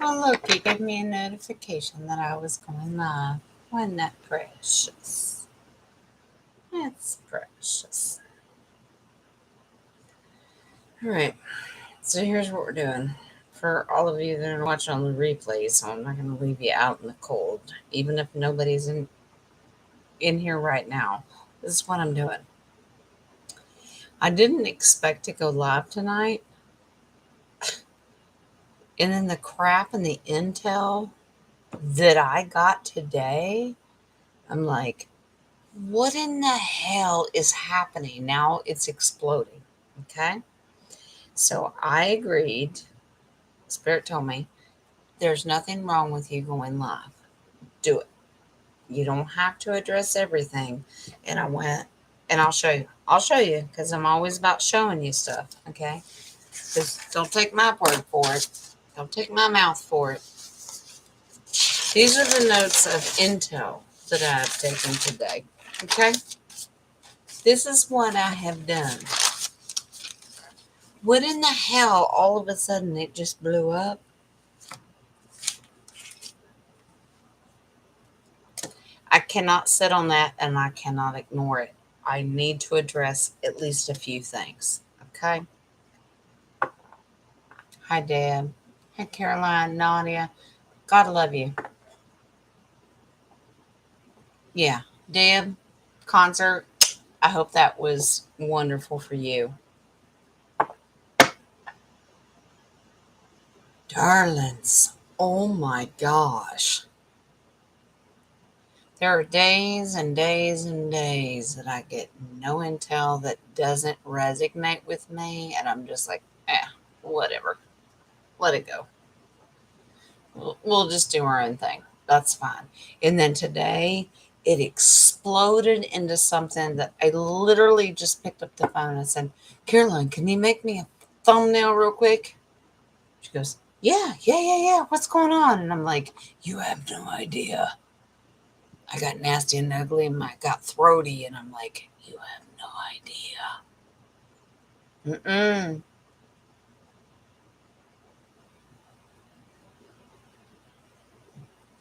Oh, look, you gave me a notification that I was going live. Wasn't that precious? That's precious. All right, so here's what we're doing. For all of you that are watching on the replay, so I'm not going to leave you out in the cold, even if nobody's in here right now. This is what I'm doing. I didn't expect to go live tonight, and then the crap and the intel that I got today, I'm like, what in the hell is happening? Now it's exploding. Okay. So I agreed. Spirit told me there's nothing wrong with you going live. Do it. You don't have to address everything. And I went, and I'll show you. I'll show you because I'm always about showing you stuff. Okay. Just don't take my word for it. Don't take my mouth for it. These are the notes of intel that I've taken today. Okay. This is what I have done. What in the hell, all of a sudden, it just blew up? I cannot sit on that and I cannot ignore it. I need to address at least a few things. Okay. Hi, Deb. Hi, Caroline, Nadia. God love you. Yeah. Deb, concert. I hope that was wonderful for you. Darlings. Oh my gosh. There are days and days and days that I get no intel that doesn't resonate with me, and I'm just like, whatever. Let it go. We'll just do our own thing. That's fine. And then today, it exploded into something that I literally just picked up the phone and said, Caroline, can you make me a thumbnail real quick? She goes, yeah. What's going on? And I'm like, you have no idea. I got nasty and ugly and I got throaty. And I'm like, you have no idea. Mm-mm.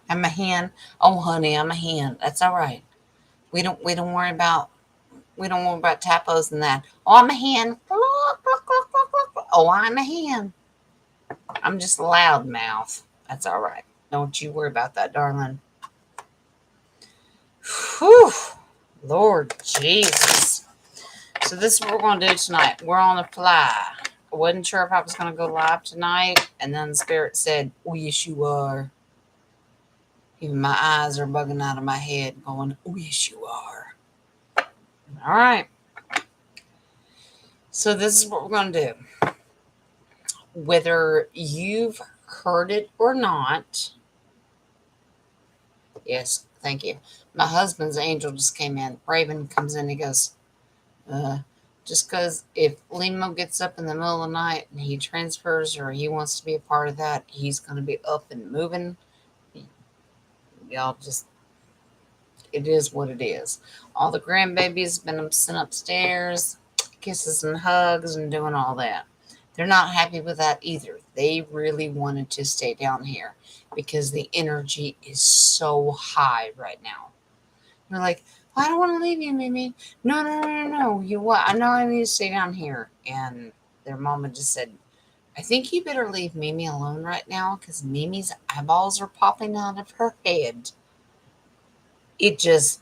I'm a hen. Oh, honey, I'm a hen. That's all right. We don't worry about typos and that. Oh, I'm a hen. Oh, I'm a hen. I'm just a loud mouth. That's all right. Don't you worry about that, darling. Whew. Lord Jesus. So this is what we're going to do tonight. We're on the fly. I wasn't sure if I was going to go live tonight. And then the Spirit said, oh, yes, you are. Even my eyes are bugging out of my head going, oh, yes, you are. All right. So this is what we're going to do. Whether you've heard it or not. Yes, thank you. My husband's angel just came in. Raven comes in. He goes, uh, just because if Limo gets up in the middle of the night and he transfers or he wants to be a part of that, he's going to be up and moving. Y'all just, it is what it is. All the grandbabies been sent upstairs, kisses and hugs and doing all that. They're not happy with that either. They really wanted to stay down here because the energy is so high right now. They're like, well, I don't want to leave you, Mimi. No. You what? I know I need to stay down here. And their mama just said, I think you better leave Mimi alone right now because Mimi's eyeballs are popping out of her head. It just,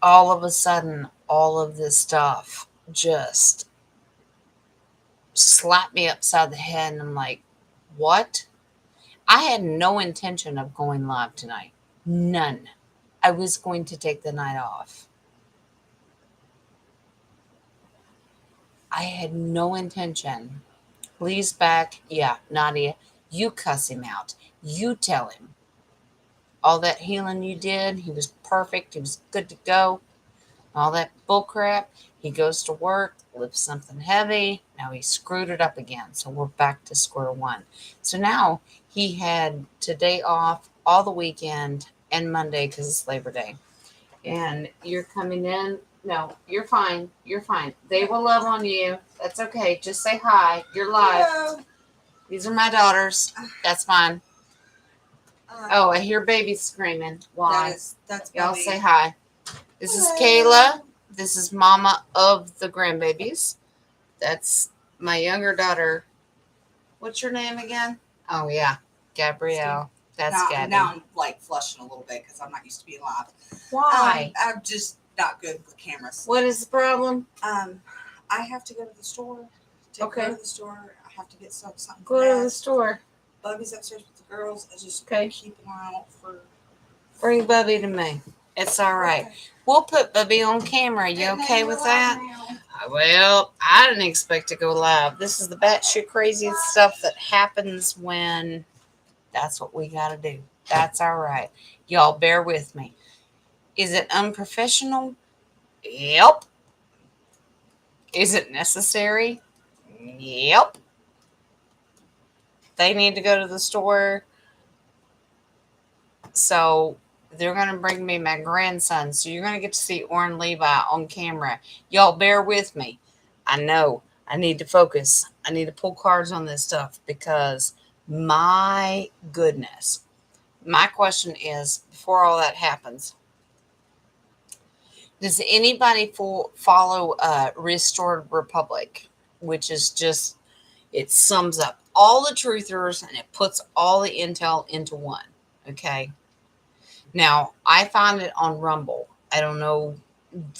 all of a sudden, all of this stuff just slapped me upside the head. And I'm like, what? I had no intention of going live tonight. None. I was going to take the night off. I had no intention. Lee's back. Yeah, Nadia, you cuss him out. You tell him. All that healing you did, he was perfect. He was good to go. All that bullcrap. He goes to work, lifts something heavy. Now he screwed it up again. So we're back to square one. So now he had today off, all the weekend, and Monday because it's Labor Day. And you're coming in. No, you're fine. You're fine. They will love on you. That's okay. Just say hi. You're live. Hello. These are my daughters. That's fine. Oh, I hear babies screaming. Why? That's Y'all Bubby. say hi. This is Kayla. This is Mama of the grandbabies. That's my younger daughter. What's your name again? Oh yeah, Gabrielle. That's Gabby. Now I'm like flushing a little bit because I'm not used to being live. Why? I'm just not good with cameras. What is the problem? I have to go to the store. Go to the store. I have to get something. Go to the store. Bubby's upstairs with the girls. I just keep an eye out for. Bring Bubby to me. It's all right. Okay. We'll put Bubby on camera. You okay with that? Well, I didn't expect to go live. This is the batshit crazy stuff that happens when that's what we got to do. That's all right. Y'all bear with me. Is it unprofessional? Yep. Is it necessary? Yep. They need to go to the store. So they're going to bring me my grandson. So you're going to get to see Orrin Levi on camera. Y'all bear with me. I know I need to focus. I need to pull cards on this stuff because my goodness. My question is, before all that happens, does anybody follow Restored Republic, which is just, it sums up all the truthers and it puts all the intel into one, okay? Now, I found it on Rumble. I don't know,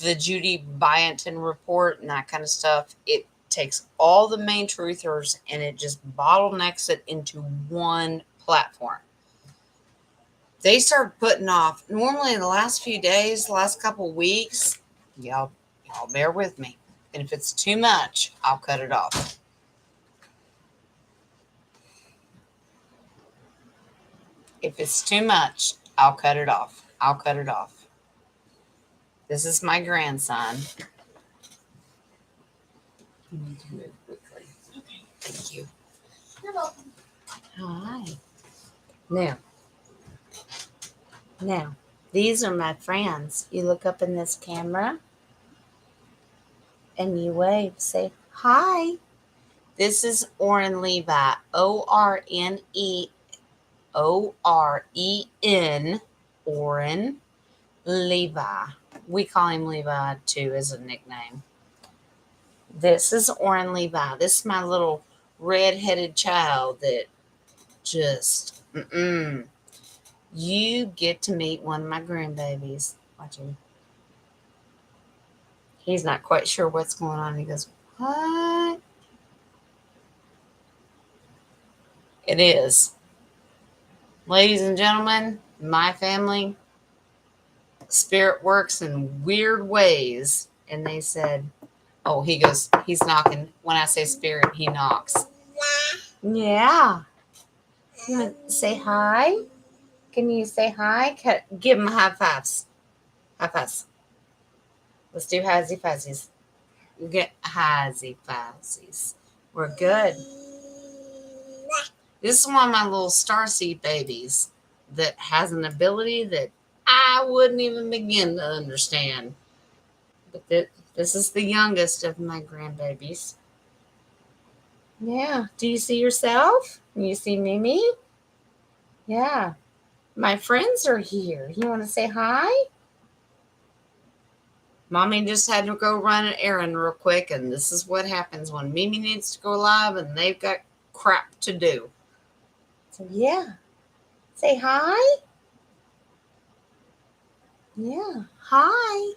the Judy Byington report and that kind of stuff. It takes all the main truthers and it just bottlenecks it into one platform. They start putting off, normally in the last few days, the last couple of weeks, y'all bear with me. And if it's too much, I'll cut it off. If it's too much, I'll cut it off. I'll cut it off. This is my grandson. You need to move quickly. Okay, thank you. You're welcome. Hi. Now, these are my friends. You look up in this camera and you wave, say hi. This is Orrin Levi, Oren, Orrin Levi. We call him Levi too as a nickname. This is Orrin Levi. This is my little red-headed child that just, You get to meet one of my grandbabies. Watch him. He's not quite sure what's going on. He goes, what? It is. Ladies and gentlemen, my family, spirit works in weird ways. And they said, oh, he goes, he's knocking. When I say spirit, he knocks. Yeah. You want to say hi? Can you say hi? Give him high fives. High fives. Let's do hizzy fuzzies. Get hizzy fuzzies. We're good. This is one of my little starseed babies that has an ability that I wouldn't even begin to understand. But this is the youngest of my grandbabies. Yeah. Do you see yourself? You see Mimi? Yeah. My friends are here. You want to say hi? Mommy just had to go run an errand real quick, and this is what happens when Mimi needs to go live and they've got crap to do. So, yeah. Say hi. Yeah. Hi.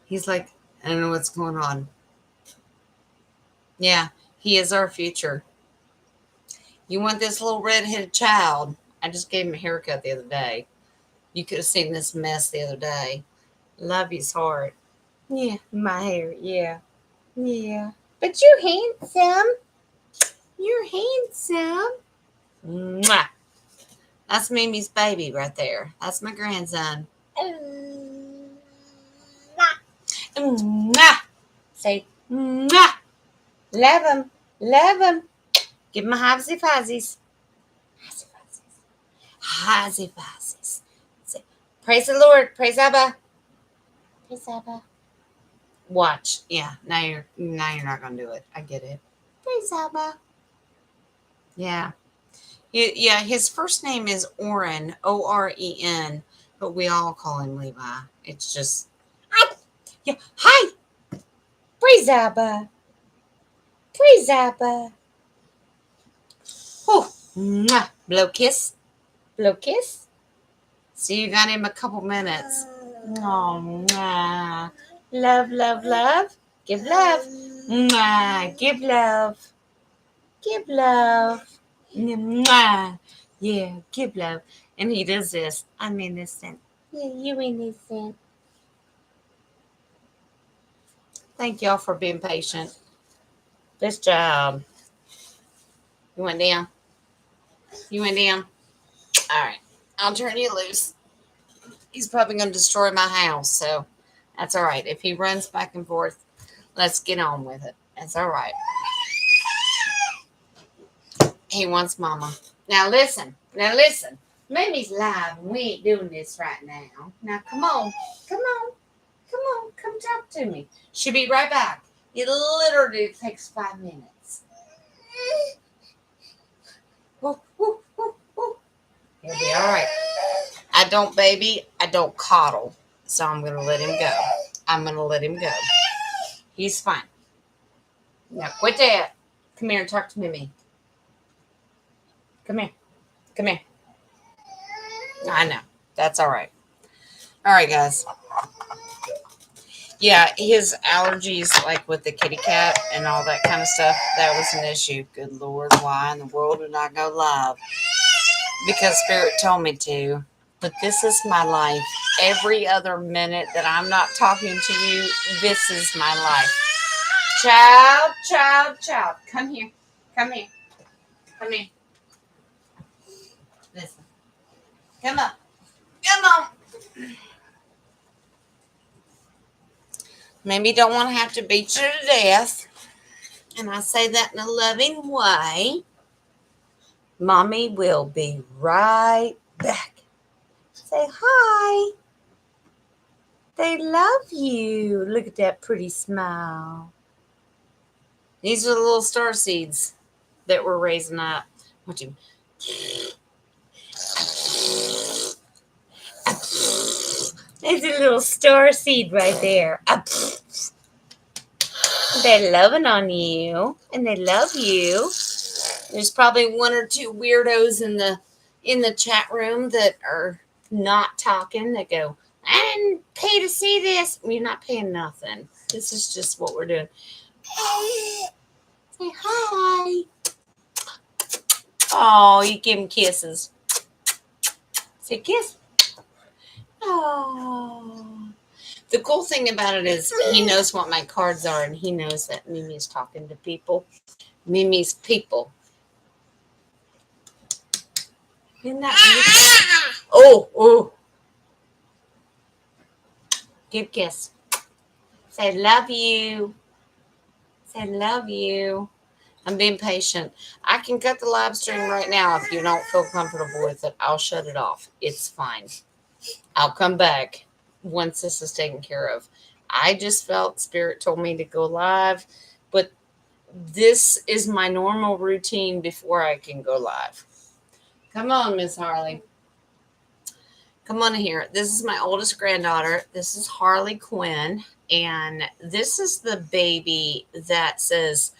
He's like, I don't know what's going on. Yeah, he is our future. You want this little red-headed child? I just gave him a haircut the other day. You could have seen this mess the other day. Love his heart. Yeah, my hair. Yeah. Yeah. But you're handsome. You're handsome. Mwah. That's Mimi's baby right there. That's my grandson. Mwah. Say, mwah. Love him. Love him. Give him a hizzy fuzzies. Hizzy fuzzies. Hizzy fuzzies. Say, praise the Lord. Praise Abba. Praise Abba. Watch. Yeah. Now you're not gonna do it. I get it. Praise Abba. Yeah. Yeah, his first name is Oren, Oren, but we all call him Levi. It's just, yeah. Hi, Prezaba, Prezaba. Oh, mwah. Blow kiss, blow kiss. See, you got him a couple minutes. Oh, mwah. Love, love, love. Give love. Mwah. Give love. Give love. Mwah. Yeah, give love. And he does this. I'm innocent. Yeah, you innocent. Thank y'all for being patient. Good job. You went down. You went down. All right. I'll turn you loose. He's probably going to destroy my house, so that's all right. If he runs back and forth, let's get on with it. That's all right. He wants mama. Now listen. Now listen. Mimi's live and we ain't doing this right now. Now come on. Come on. Come on. Come talk to me. She'll be right back. It literally takes 5 minutes. Woo, woo, woo, woo. He'll be all right. I don't baby. I don't coddle. So I'm going to let him go. I'm going to let him go. He's fine. Now quit that. Come here and talk to Mimi. Come here. Come here. I know. That's all right. All right, guys. Yeah, his allergies, like with the kitty cat and all that kind of stuff, that was an issue. Good Lord, why in the world did I go live? Because Spirit told me to. But this is my life. Every other minute that I'm not talking to you, this is my life. Child, child, child. Come here. Come here. Come here. Listen. Come on. Come on. Maybe don't want to have to beat you to death. And I say that in a loving way. Mommy will be right back. Say hi. They love you. Look at that pretty smile. These are the little star seeds that we're raising up. Watch him. There's a little star seed right there. They're loving on you, and they love you. There's probably one or two weirdos in the chat room that are not talking. That go, I didn't pay to see this. You're not paying nothing. This is just what we're doing. Say hi. Oh, you give him kisses. Say kiss. Oh. The cool thing about it is he knows what my cards are, and he knows that Mimi's talking to people. Mimi's people. Isn't that beautiful? Oh, oh. Give a kiss. Say love you. Say love you. I'm being patient. I can cut the live stream right now if you don't feel comfortable with it. I'll shut it off. It's fine. I'll come back once this is taken care of. I just felt Spirit told me to go live, but this is my normal routine before I can go live. Come on, Miss Harley. Come on here. This is my oldest granddaughter. This is Harley Quinn, and this is the baby that says,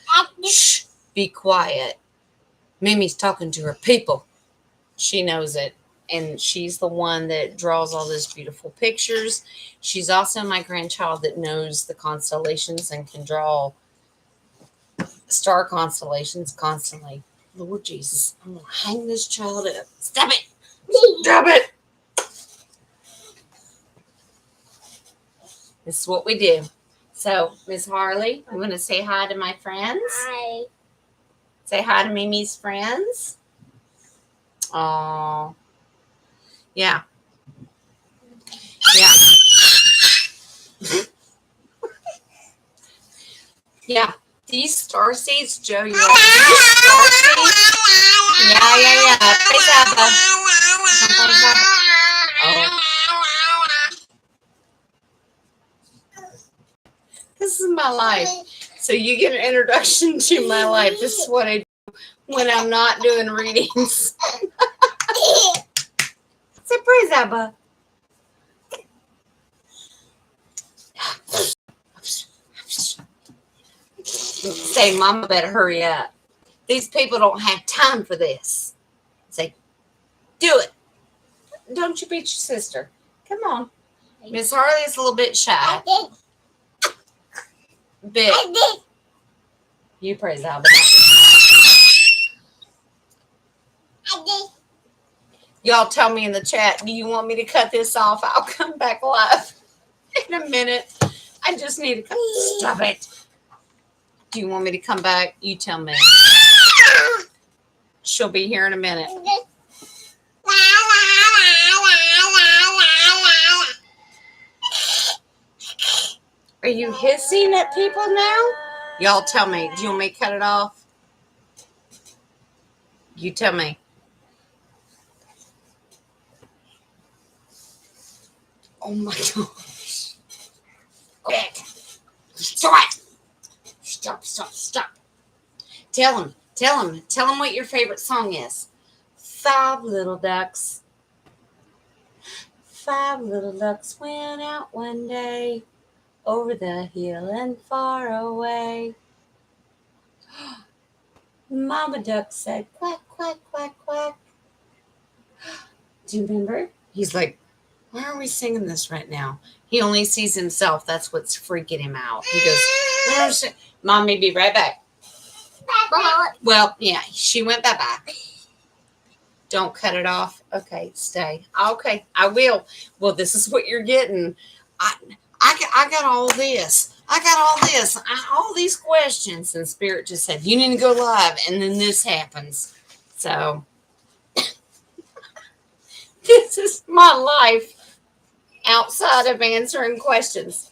shh, be quiet. Mimi's talking to her people. She knows it. And she's the one that draws all those beautiful pictures. She's also my grandchild that knows the constellations and can draw star constellations constantly. Lord Jesus, I'm going to hang this child up. Stop it. Stop it. This is what we do. So, Miss Harley, I'm going to say hi to my friends. Hi. Say hi to Mimi's friends. Oh, yeah. Yeah. Yeah. These star seeds, Joe, you're like, these star seeds. Yeah. Oh. This is my life. So you get an introduction to my life. This is what I do. when I'm not doing readings. Say praise Abba. Say, Mama better hurry up. These people don't have time for this. Say, do it. Don't you beat your sister. Come on. Miss Harley's a little bit shy. Bit. You praise Abba. Y'all tell me in the chat, do you want me to cut this off? I'll come back live in a minute. I just need to come. Stop it. Do you want me to come back? You tell me. She'll be here in a minute. Are you hissing at people now? Y'all tell me. Do you want me to cut it off? You tell me. Oh my gosh. Quick. Stop. Stop. Tell him what your favorite song is. 5 little ducks. 5 little ducks went out one day over the hill and far away. Mama duck said, quack, quack, quack, quack. Do you remember? He's like, why are we singing this right now? He only sees himself. That's what's freaking him out. He goes, Mommy, be right back. Well, yeah, she went bye-bye. Don't cut it off. Okay, stay. Okay, I will. Well, this is what you're getting. I got all this. All these questions. And Spirit just said, you need to go live. And then this happens. So, this is my life outside of answering questions.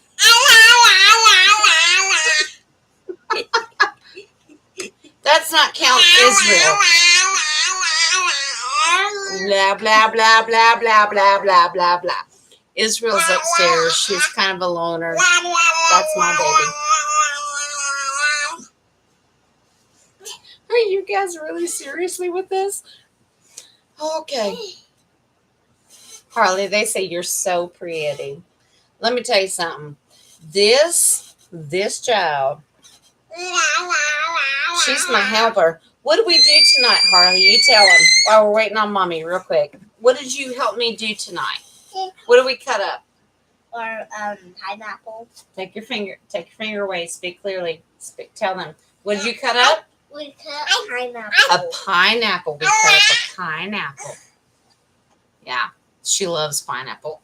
That's not count Israel. Blah, blah, blah, blah, blah, blah, blah, blah, blah. Israel's upstairs. She's kind of a loner. That's my baby. Are you guys really seriously with this? Okay. Harley, they say you're so pretty. Let me tell you something. This child, she's my helper. What did we do tonight, Harley? You tell them while we're waiting on Mommy real quick. What did you help me do tonight? What did we cut up? Or pineapple. Take your finger away. Speak clearly. Tell them. What did you cut up? We cut pineapple. A pineapple. We cut up a pineapple. Yeah, she loves pineapple.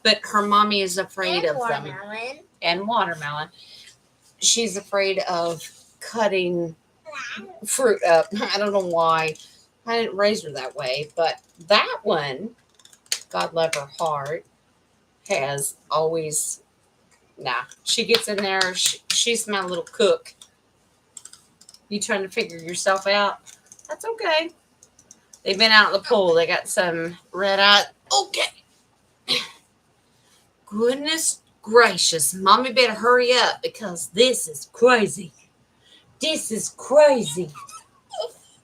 But her mommy is afraid of them. And watermelon. She's afraid of cutting fruit up. I don't know why. I didn't raise her that way. But that one, God love her heart, has always, she gets in there. She's my little cook. You trying to figure yourself out? That's okay. They've been out in the pool. They got some red eye. Okay. Goodness gracious. Mommy better hurry up because this is crazy. This is crazy.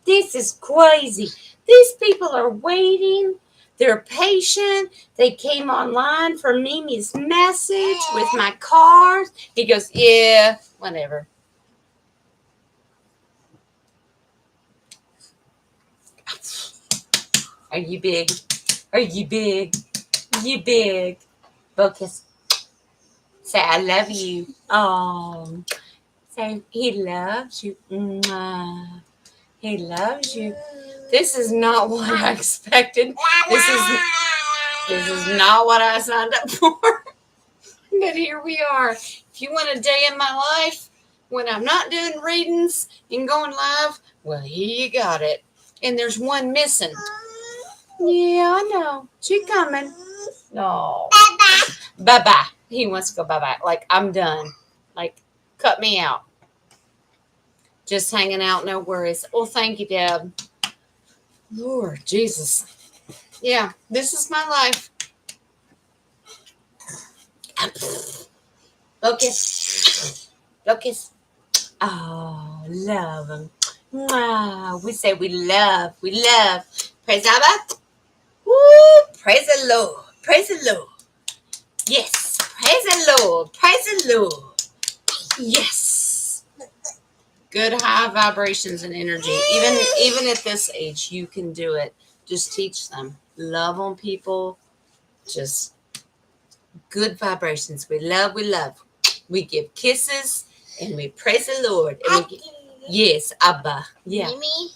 This is crazy. These people are waiting. They're patient. They came online for Mimi's message with my cards. He goes, yeah, whatever. Are you big? Are you big? You big. Focus. Say, I love you. Oh. Say, he loves you. Mwah. He loves you. This is not what I expected. This is not what I signed up for. But here we are. If you want a day in my life when I'm not doing readings and going live, well, here you got it. And there's one missing. Yeah, I know. She coming. No. Bye-bye. He wants to go bye-bye. Like, I'm done. Like, cut me out. Just hanging out, no worries. Well, thank you, Deb. Lord Jesus. Yeah, this is my life. Focus. Focus. Oh, love him. Mwah. We say we love. Praise Abba. Woo! Praise the Lord. Praise the Lord. Yes. Praise the Lord. Praise the Lord. Yes. Good high vibrations and energy. Even at this age, you can do it. Just teach them. Love on people. Just good vibrations. We love. We give kisses and we praise the Lord. And we yes, Abba. Yeah. Mimi,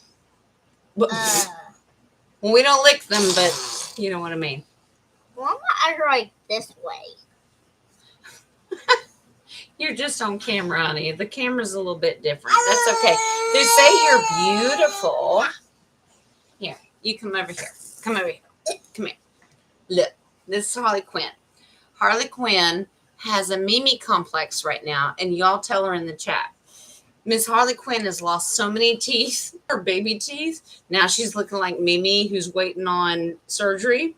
Well, we don't lick them, but you know what I mean. why am I like this way? You're just on camera, honey. The camera's a little bit different. That's okay. They say you're beautiful. Here, you come over here. Come over here. Come here. Look, this is Harley Quinn. Harley Quinn has a Mimi complex right now, and y'all tell her in the chat. Miss Harley Quinn has lost so many teeth, her baby teeth. Now she's looking like Mimi, who's waiting on surgery.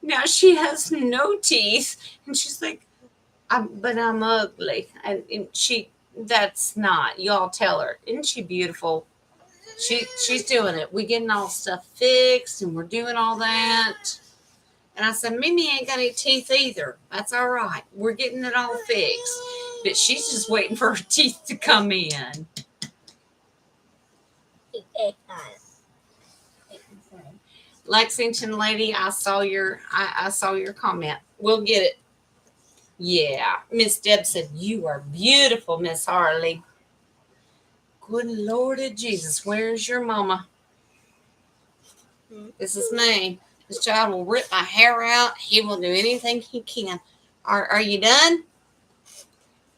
Now she has no teeth, and she's like, but I'm ugly. And that's not. Y'all tell her. Isn't she beautiful? She's doing it. We getting all stuff fixed, and we're doing all that. And I said, Mimi ain't got any teeth either. That's all right. We're getting it all fixed. But she's just waiting for her teeth to come in. Lexington lady, I saw your comment. We'll get it. Yeah. Miss Deb said, you are beautiful, Miss Harley. Good Lord of Jesus. Where's your mama? This is me. This child will rip my hair out. He will do anything he can. Are you done?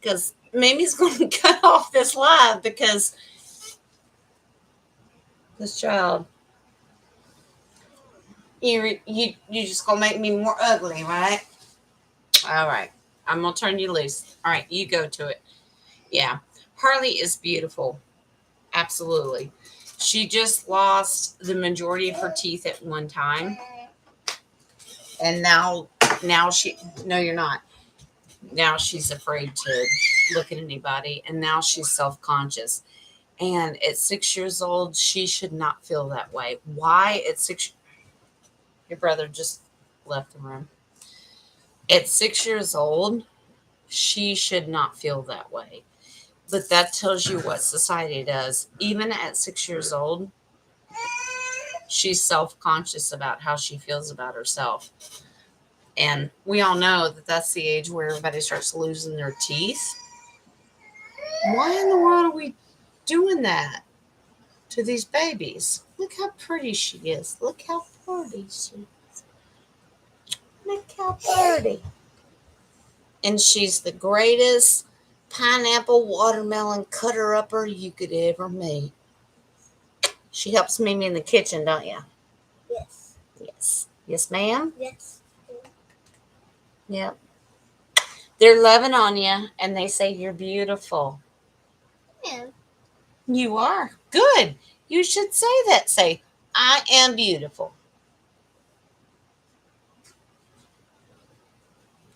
Because Mimi's going to cut off this live because this child, you just going to make me more ugly, right? All right. I'm going to turn you loose. All right. You go to it. Yeah. Harley is beautiful. Absolutely. She just lost the majority of her teeth at one time. And now no, you're not. Now she's afraid to look at anybody. And now she's self-conscious. And at 6 years old, she should not feel that way. Why at 6? Your brother just left the room. At 6 years old, she should not feel that way. But that tells you what society does. Even at 6 years old, she's self-conscious about how she feels about herself. And we all know that that's the age where everybody starts losing their teeth. Why in the world are we doing that to these babies? Look how pretty she is. Look how pretty she is. Look how pretty. And she's the greatest pineapple watermelon cutter upper you could ever meet. She helps Mimi in the kitchen, don't you? Yes. Yes. Yes, ma'am? Yes. Yep. They're loving on you, and they say you're beautiful. Yeah. You are. Good. You should say that. Say, I am beautiful.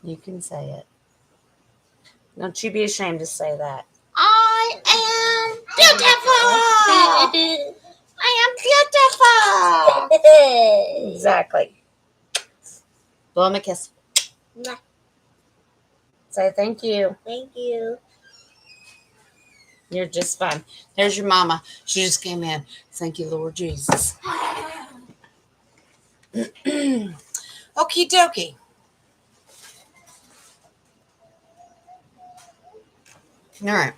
You can say it. Don't you be ashamed to say that. I am beautiful. I am beautiful. Exactly. Blow him a kiss. Mwah. Say thank you. Thank you. You're just fine. There's your mama. She just came in. Thank you, Lord Jesus. Okie dokie. All right.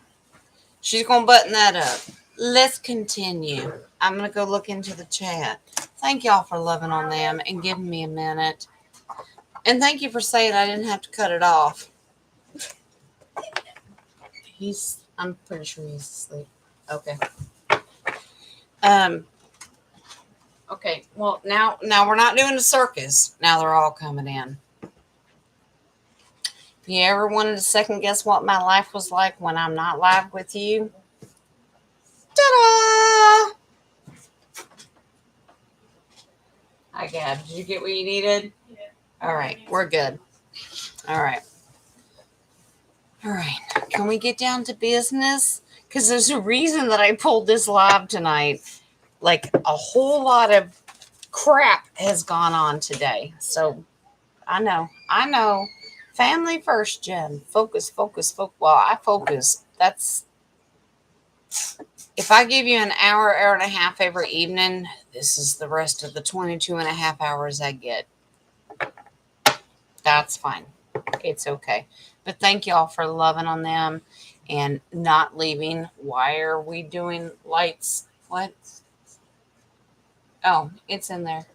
She's going to button that up. Let's continue. I'm going to go look into the chat. Thank y'all for loving on them and giving me a minute. And thank you for saying I didn't have to cut it off. I'm pretty sure he's asleep. Okay. Okay. Well, now we're not doing a circus. Now they're all coming in. If you ever wanted to second guess what my life was like when I'm not live with you, ta-da! Hi, Gab. Did you get what you needed? Yeah. All right. We're good. All right. All right. Can we get down to business? because there's a reason that I pulled this live tonight. Like a whole lot of crap has gone on today. So I know. Family first, Jen. Focus. Well, I focus. That's if I give you an hour, hour and a half every evening, this is the rest of the 22 and a half hours I get. That's fine. It's okay. But thank y'all for loving on them and not leaving. Why are we doing lights? What? Oh, it's in there.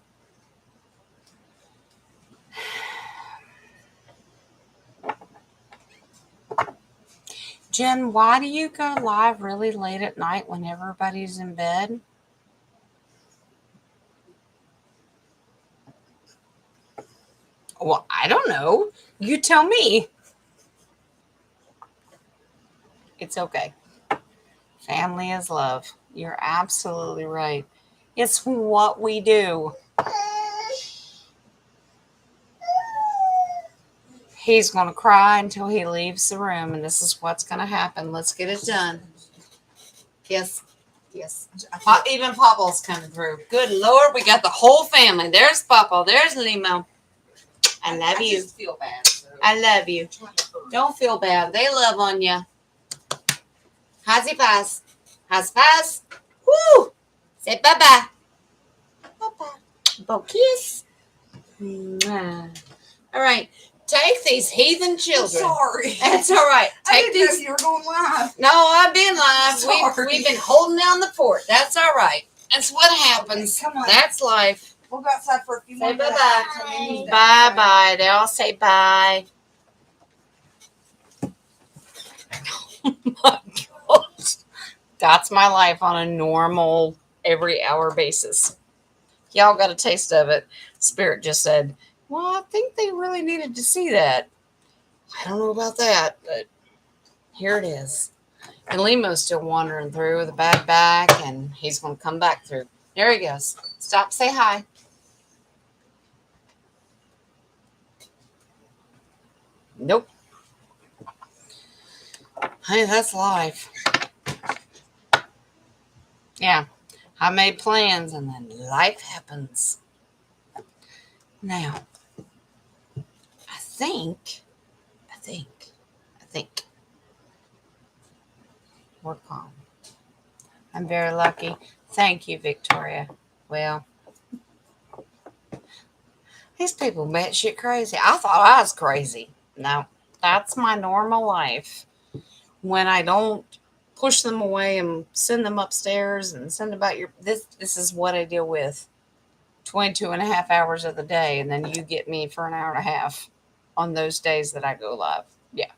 Jen, why do you go live really late at night when everybody's in bed? Well, I don't know. You tell me. It's okay. Family is love. You're absolutely right. It's what we do. He's going to cry until he leaves the room, and this is what's going to happen. Let's get it done. Yes. Even Papa's coming through. Good Lord, we got the whole family. There's Papa. There's Limo. I love you. Just feel bad. So. I love you. Don't feel bad. They love on you. How's he pass? How's pass? Woo! Say bye-bye. Bye-bye. Bo kiss. Mwah. All right. Take these heathen children. I'm sorry. That's all right. I Take didn't know these. you were going live. No, I've been live. Sorry. We've been holding down the fort. That's all right. That's what happens. Okay, come on. That's life. We'll go outside for a few Say more minutes. bye-bye. Come in, he's done. Bye-bye. They all say bye. Oh my gosh. That's my life on a normal, every hour basis. Y'all got a taste of it. Spirit just said, well, I think they really needed to see that. I don't know about that, but here it is. And Limo's still wandering through with a bad back, and he's going to come back through. There he goes. Stop, say hi. Nope. Hey, that's life. Yeah. I made plans, and then life happens. Now, I think we're calm. I'm very lucky. Thank you, Victoria. Well, these people batshit crazy. I thought I was crazy. No, that's my normal life. When I don't push them away and send them upstairs and send about this is what I deal with 22 and a half hours of the day, and then you get me for an hour and a half on those days that I go live. Yeah,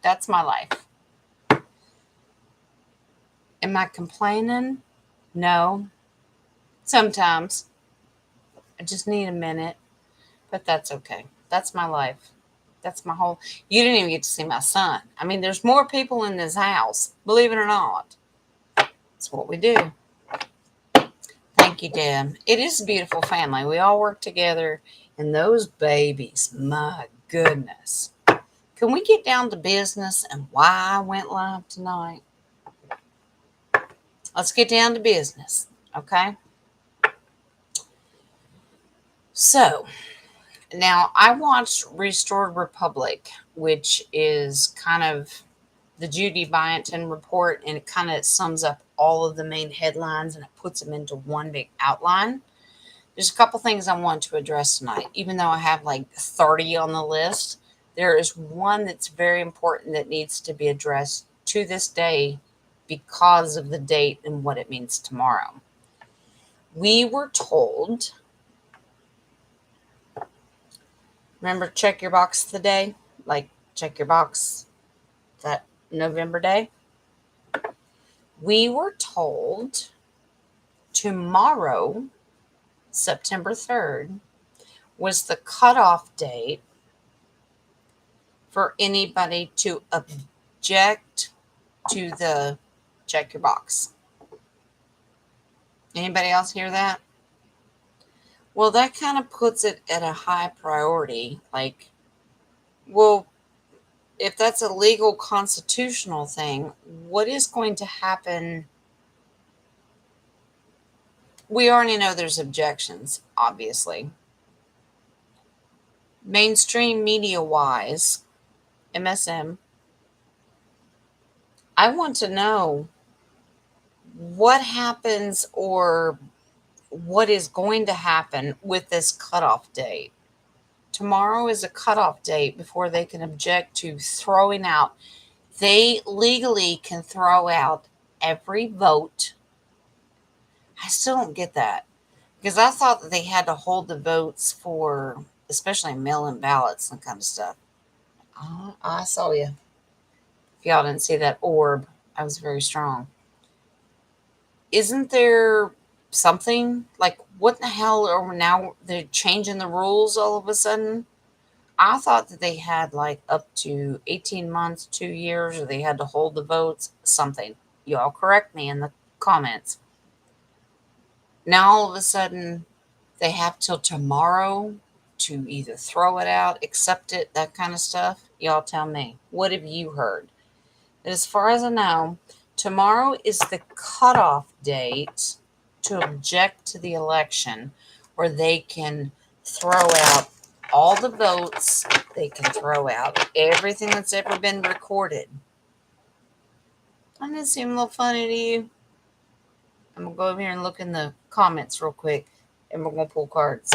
that's my life. Am I complaining? No. Sometimes. I just need a minute, but that's okay. That's my life. That's my whole. You didn't even get to see my son. I mean, there's more people in this house, believe it or not. That's what we do. Thank you, Deb. It is a beautiful family. We all work together, and those babies, my goodness. Can we get down to business and why I went live tonight? Let's get down to business, okay? So, now I watched Restored Republic, which is kind of the Judy Byington report, and it kind of sums up all of the main headlines and it puts them into one big outline. There's a couple things I want to address tonight. Even though I have like 30 on the list, there is one that's very important that needs to be addressed to this day because of the date and what it means tomorrow. We were told, remember, check your box today? Like, check your box that November day? We were told tomorrow, September 3rd, was the cutoff date for anybody to object to the check your box. Anybody else hear that? Well, that kind of puts it at a high priority. Like, well, if that's a legal constitutional thing, what is going to happen? We already know there's objections, obviously. Mainstream media wise, MSM, I want to know what happens or what is going to happen with this cutoff date. Tomorrow is a cutoff date before they can object to throwing out. They legally can throw out every vote. I still don't get that because I thought that they had to hold the votes for, especially mail-in ballots and kind of stuff. I saw you. If y'all didn't see that orb, I was very strong. Isn't there something like what the hell are now they're changing the rules all of a sudden? I thought that they had like up to 18 months, 2 years, or they had to hold the votes, something. Y'all correct me in the comments. Now all of a sudden they have till tomorrow to either throw it out, accept it, that kind of stuff. Y'all tell me. What have you heard? As far as I know, tomorrow is the cutoff date to object to the election, where they can throw out all the votes. They can throw out everything that's ever been recorded. Doesn't it seem a little funny to you? I'm going to go over here and look in the comments real quick, and we're going to pull cards.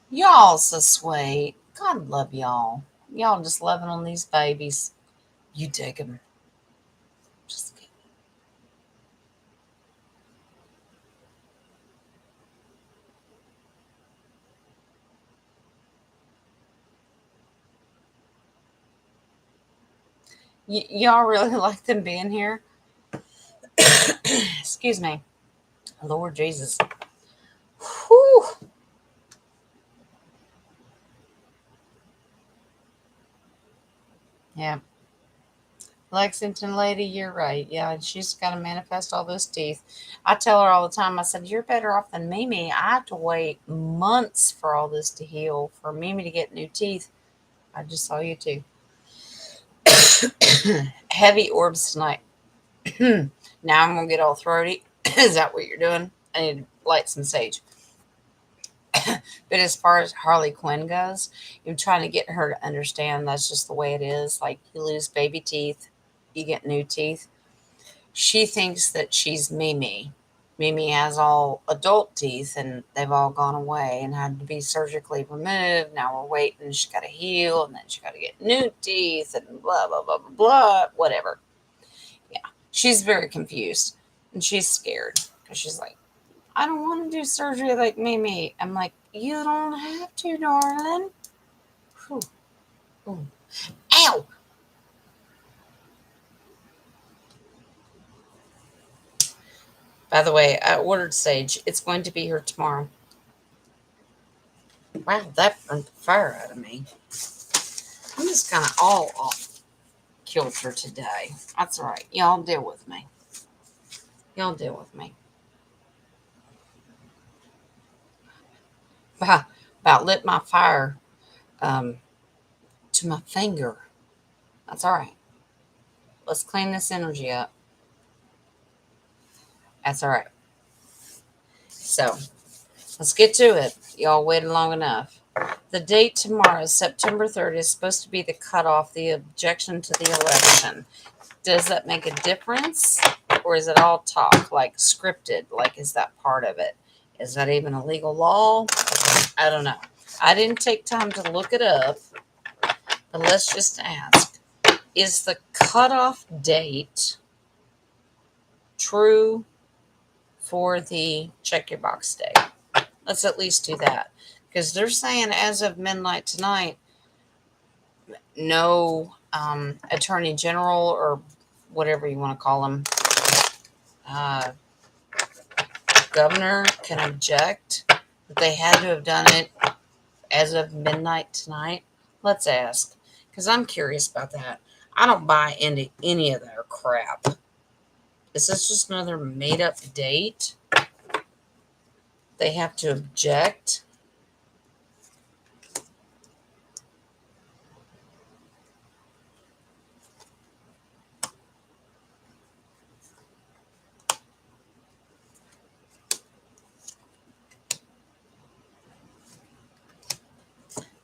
Y'all so sweet. God love y'all. Y'all just loving on these babies. You dig them. Just kidding. Y'all really like them being here? Excuse me. Lord Jesus. Whew. Yeah. Lexington lady, you're right. Yeah, she's got to manifest all those teeth. I tell her all the time, I said, you're better off than Mimi. I have to wait months for all this to heal, for Mimi to get new teeth. I just saw you too. Heavy orbs tonight. Now I'm going to get all throaty. Is that what you're doing? I need to light some sage. But as far as Harley Quinn goes, you're trying to get her to understand that's just the way it is. Like, you lose baby teeth, you get new teeth. She thinks that she's Mimi. Mimi has all adult teeth, and they've all gone away and had to be surgically removed. Now we're waiting. She's got to heal, and then she's got to get new teeth, and blah, blah, blah, blah, blah, whatever. Yeah, she's very confused, and she's scared because she's like, I don't want to do surgery like Mimi. I'm like, you don't have to, darling. Whew. Ooh. Ow! By the way, I ordered sage. It's going to be here tomorrow. Wow, that burned the fire out of me. I'm just kind of all off kilter today. That's all right. Y'all deal with me. Y'all deal with me. About lit my fire to my finger. That's all right. Let's clean this energy up. That's all right. So let's get to it. Y'all waited long enough. The date tomorrow, September 30th, is supposed to be the cutoff, the objection to the election. Does that make a difference? Or is it all talk, like scripted? Like, is that part of it? Is that even a legal law? I don't know. I didn't take time to look it up, but let's just ask. Is the cutoff date true for the check your box day? Let's at least do that. Because they're saying as of midnight tonight, no attorney general or whatever you want to call him, governor can object. But they had to have done it as of midnight tonight. Let's ask, because I'm curious about that. I don't buy into any of their crap. Is this just another made up date? They have to object.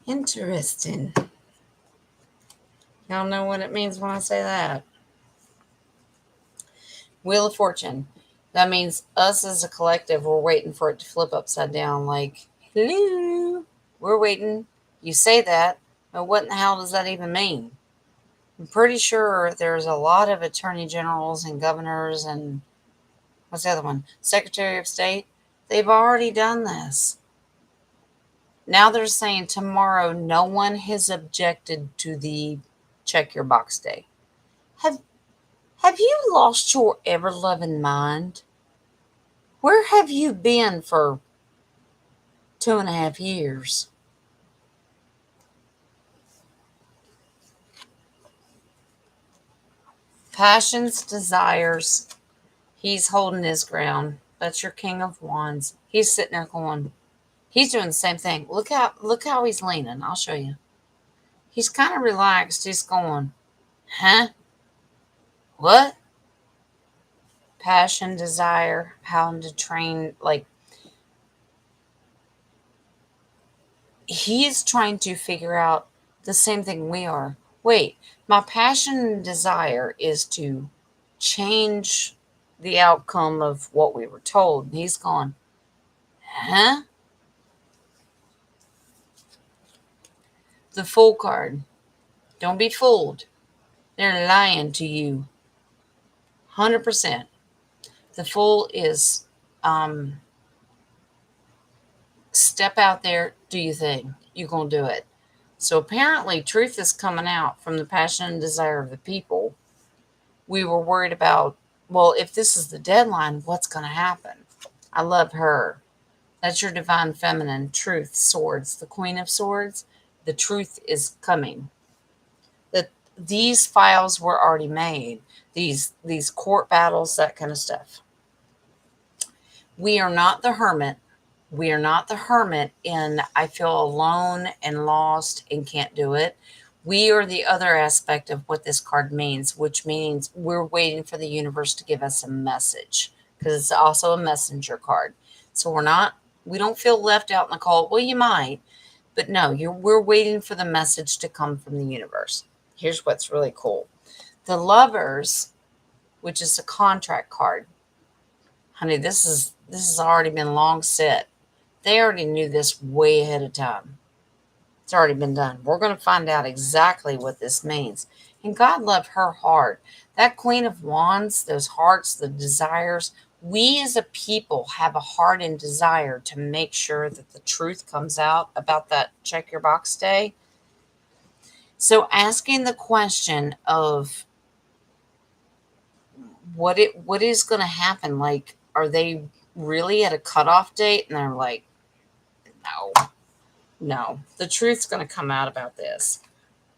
Interesting. Y'all know what it means when I say that. Wheel of Fortune. That means us as a collective, we're waiting for it to flip upside down. Like, hello, we're waiting. You say that, but what in the hell does that even mean? I'm pretty sure there's a lot of attorney generals and governors and what's the other one? Secretary of State. They've already done this. Now they're saying tomorrow no one has objected to the check your box day. Have you lost your ever-loving mind? Where have you been for 2.5 years? Passions, desires. He's holding his ground. That's your King of Wands. He's sitting there going, he's doing the same thing. Look how he's leaning. I'll show you. He's kind of relaxed. He's going, huh? What? Passion, desire, how to train. Like, he's trying to figure out the same thing we are. Wait, my passion and desire is to change the outcome of what we were told. And he's gone, huh? The Fool card. Don't be fooled. They're lying to you. 100%. The Fool is step out there, do your thing. You're going to do it. So apparently truth is coming out from the passion and desire of the people. We were worried about, well, if this is the deadline, what's going to happen? I love her. That's your divine feminine, truth, swords, the Queen of Swords. The truth is coming. These files were already made. These court battles, that kind of stuff. We are not the hermit. We are not the hermit in I feel alone and lost and can't do it. We are the other aspect of what this card means, which means we're waiting for the universe to give us a message, because it's also a messenger card. So we don't feel left out in the cold. Well, you might, but no, we're waiting for the message to come from the universe. Here's what's really cool. The Lovers, which is a contract card. Honey, this has already been long set. They already knew this way ahead of time. It's already been done. We're going to find out exactly what this means. And God loved her heart. That Queen of Wands, those hearts, the desires, we as a people have a heart and desire to make sure that the truth comes out about that check your box day. So asking the question of what is going to happen, like, are they really at a cutoff date? And they're like, no, the truth's going to come out about this.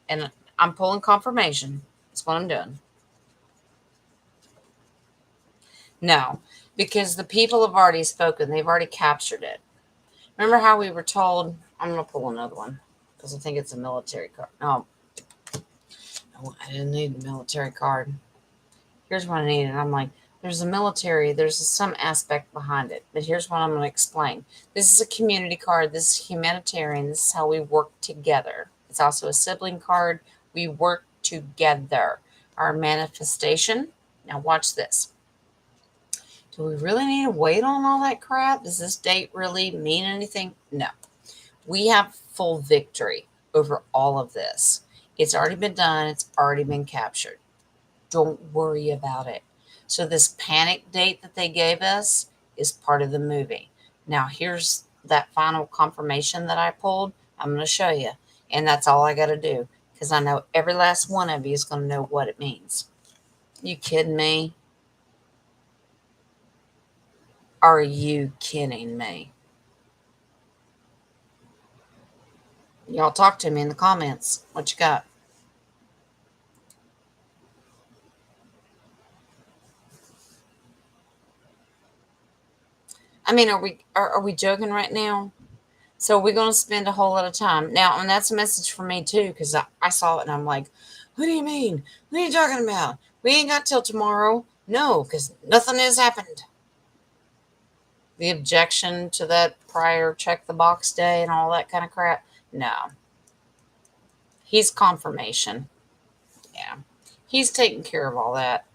And I'm pulling confirmation. That's what I'm doing. No, because the people have already spoken. They've already captured it. Remember how we were told, I'm going to pull another one because I think it's a military card. No, I didn't need the military card. Here's what I needed. I'm like, there's a military, there's some aspect behind it. But here's what I'm going to explain. This is a community card. This is humanitarian. This is how we work together. It's also a sibling card. We work together. Our manifestation. Now watch this. Do we really need to wait on all that crap? Does this date really mean anything? No. We have full victory over all of this. It's already been done. It's already been captured. Don't worry about it. So this panic date that they gave us is part of the movie. Now here's that final confirmation that I pulled. I'm going to show you. And that's all I got to do, because I know every last one of you is going to know what it means. You kidding me? Are you kidding me? Y'all talk to me in the comments. What you got? I mean, are we joking right now? So we're going to spend a whole lot of time now, and that's a message for me too, because I saw it and I'm like, what do you mean? What are you talking about? We ain't got till tomorrow. No, because nothing has happened. The objection to that prior check the box day and all that kind of crap. No, he's confirmation. Yeah, he's taking care of all that.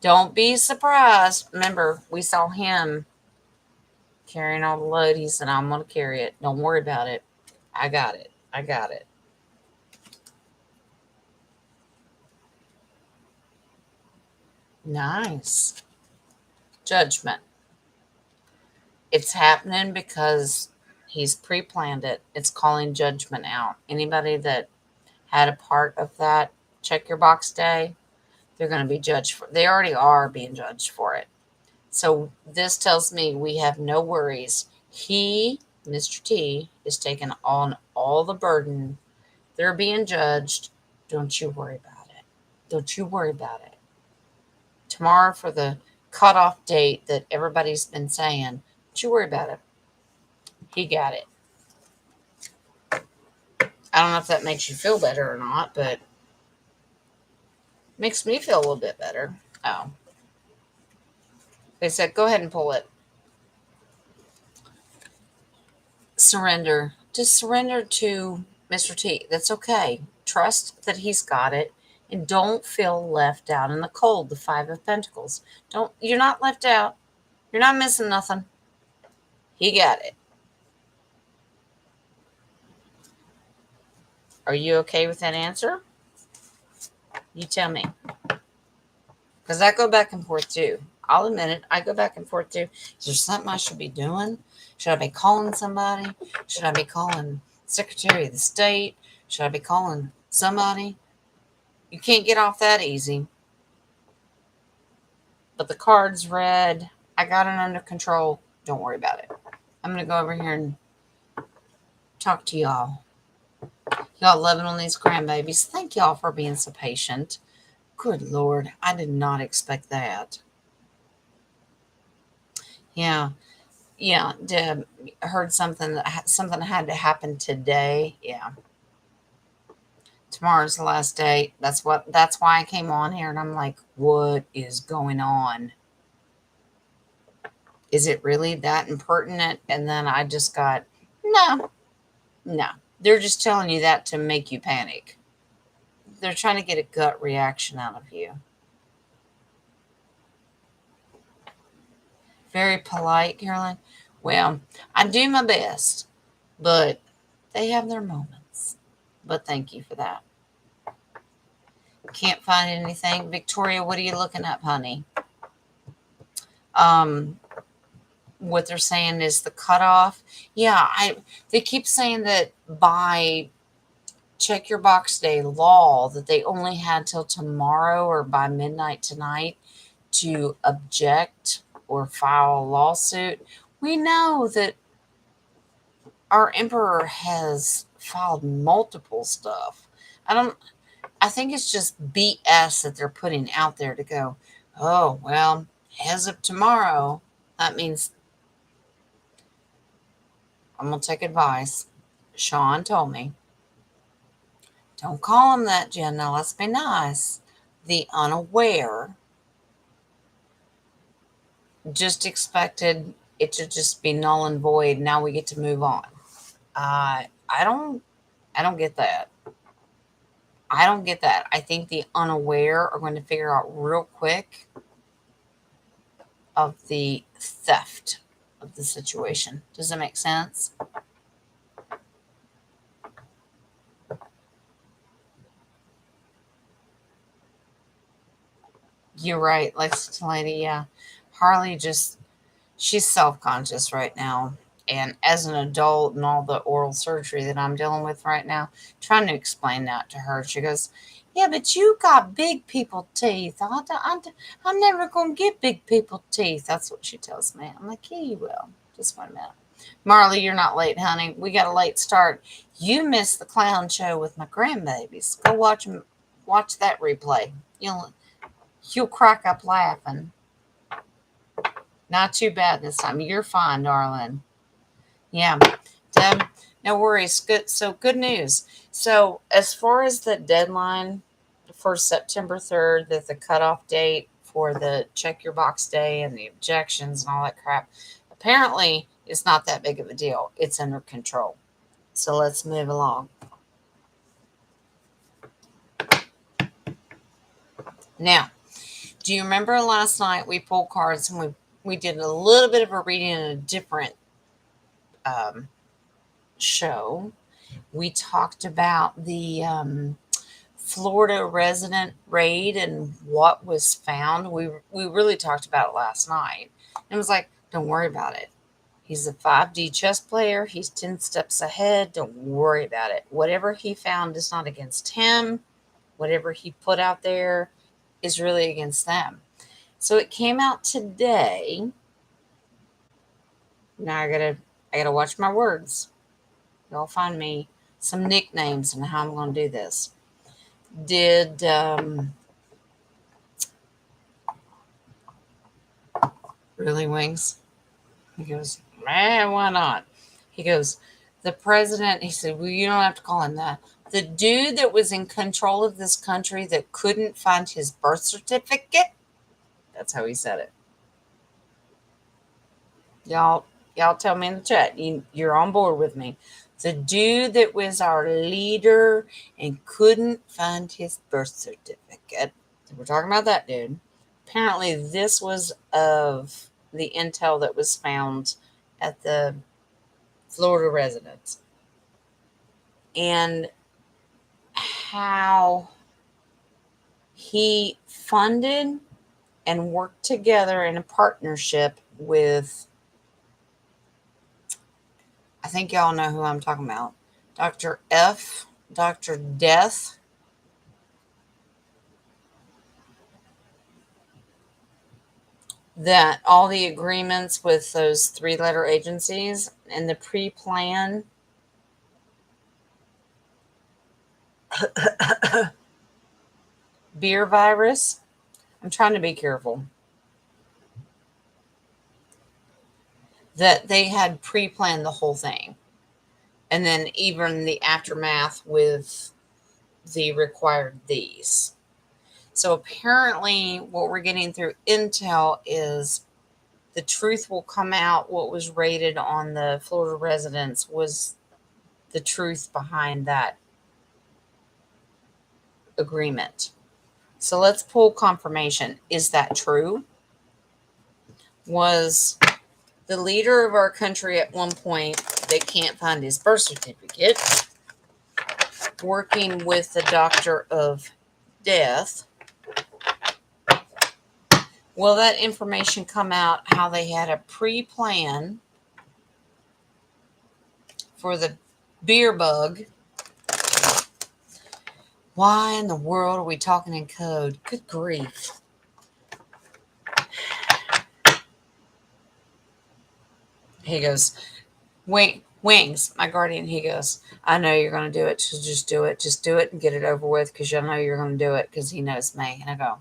Don't be surprised. Remember, we saw him carrying all the load. He said, I'm going to carry it. Don't worry about it. I got it. I got it. Nice. Judgment. It's happening because he's pre-planned it. It's calling judgment out. Anybody that had a part of that check your box day, they're going to be judged for. They already are being judged for it. So this tells me we have no worries. He, Mr. T, is taking on all the burden. They're being judged. Don't you worry about it. Don't you worry about it. Tomorrow for the cutoff date that everybody's been saying, don't you worry about it. He got it. I don't know if that makes you feel better or not, but makes me feel a little bit better. Oh. They said, go ahead and pull it. Surrender. Just surrender to Mr. T. That's okay. Trust that he's got it. And don't feel left out in the cold. The Five of Pentacles. You're not left out. You're not missing nothing. He got it. Are you okay with that answer? You tell me. Because I go back and forth too. I'll admit it. I go back and forth too. Is there something I should be doing? Should I be calling somebody? Should I be calling Secretary of the State? Should I be calling somebody? You can't get off that easy. But the card's read. I got it under control. Don't worry about it. I'm going to go over here and talk to y'all. Y'all loving on these grandbabies. Thank y'all for being so patient. Good Lord. I did not expect that. Yeah. Yeah. Deb heard something had to happen today. Yeah. Tomorrow's the last day. That's why I came on here and I'm like, what is going on? Is it really that impertinent? And then I just got, no. They're just telling you that to make you panic. They're trying to get a gut reaction out of you. Very polite, Caroline. Well, I do my best, but they have their moments. But thank you for that. Can't find anything. Victoria, what are you looking up, honey? What they're saying is the cutoff. Yeah, they keep saying that by check your box day law that they only had till tomorrow or by midnight tonight to object or file a lawsuit. We know that our emperor has filed multiple stuff. I think it's just BS that they're putting out there to go, oh, well, as of tomorrow, that means I'm going to take advice. Sean told me, don't call him that, Jen. Now, let's be nice. The unaware just expected it to just be null and void. Now we get to move on. I don't get that. I don't get that. I think the unaware are going to figure out real quick of the theft of the situation. Does that make sense? You're right, Lexington lady. Yeah. Harley she's self-conscious right now. And as an adult and all the oral surgery that I'm dealing with right now, trying to explain that to her, she goes, yeah, but you got big people teeth. I'm never going to get big people teeth. That's what she tells me. I'm like, yeah, you will. Just wait a minute. Marley, you're not late, honey. We got a late start. You missed the clown show with my grandbabies. Go watch that replay. You'll crack up laughing. Not too bad this time. You're fine, darling. Yeah. Deb, no worries. Good. So good news. So as far as the deadline for September 3rd, that the cutoff date for the check your box day and the objections and all that crap, apparently it's not that big of a deal. It's under control. So let's move along. Now, do you remember last night we pulled cards and we did a little bit of a reading in a different show? We talked about the Florida resident raid and what was found. We really talked about it last night. And it was like, don't worry about it. He's a 5D chess player. He's 10 steps ahead. Don't worry about it. Whatever he found is not against him. Whatever he put out there is really against them. So it came out today. Now I gotta watch my words. Y'all find me some nicknames and how I'm gonna do this. Did really, Wings? He goes, man, why not? He goes, the president, he said, well, you don't have to call him that. The dude that was in control of this country that couldn't find his birth certificate. That's how he said it. Y'all tell me in the chat. You're on board with me. The dude that was our leader and couldn't find his birth certificate. We're talking about that dude. Apparently, this was of the intel that was found at the Florida residence. And how he funded and worked together in a partnership with, I think y'all know who I'm talking about, Dr. F, Dr. Death. That all the agreements with those 3-letter agencies and the pre-plan beer virus. I'm trying to be careful. That they had pre-planned the whole thing. And then even the aftermath with the required these. So apparently what we're getting through intel is the truth will come out. What was rated on the Florida residence was the truth behind that agreement. So let's pull confirmation. Is that true? Was the leader of our country at one point that can't find his birth certificate working with the doctor of death? Will that information come out how they had a pre-plan for the beer bug? Why in the world are we talking in code? Good grief. He goes, Wings, my guardian, he goes, I know you're going to do it, so just do it. Just do it and get it over with because you'll know you're going to do it because he knows me. And I go,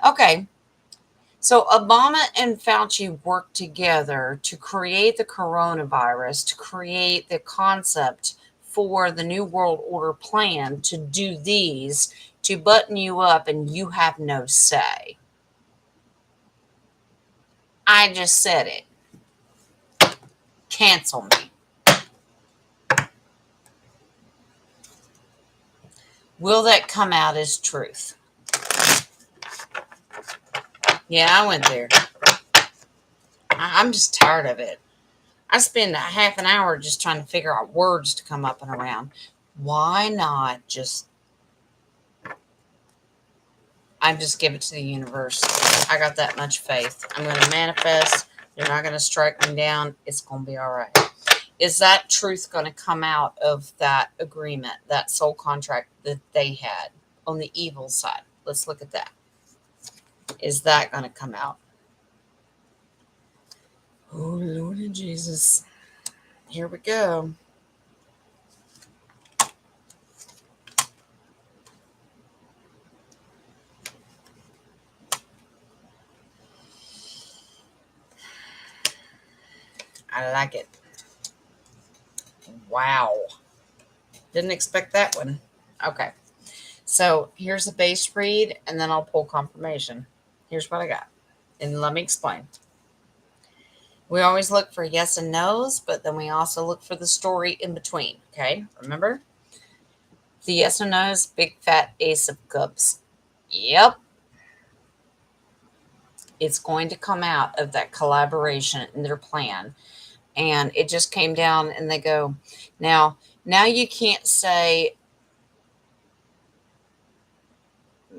okay. So Obama and Fauci worked together to create the coronavirus, to create the concept for the New World Order plan to do these, to button you up, and you have no say. I just said it. Cancel me. Will that come out as truth? Yeah, I went there. I'm just tired of it. I spend a half an hour just trying to figure out words to come up and around. Why not just... I just give it to the universe. I got that much faith. I'm going to manifest. They're not going to strike me down. It's going to be all right. Is that truth going to come out of that agreement, that soul contract that they had on the evil side? Let's look at that. Is that going to come out? Oh, Lord Jesus. Here we go. I like it. Wow. Didn't expect that one. Okay. So here's the base read, and then I'll pull confirmation. Here's what I got. And let me explain. We always look for yes and no's, but then we also look for the story in between. Okay. Remember? The yes and no's, big fat ace of cups. Yep. It's going to come out of that collaboration in their plan. And it just came down and they go, now you can't say,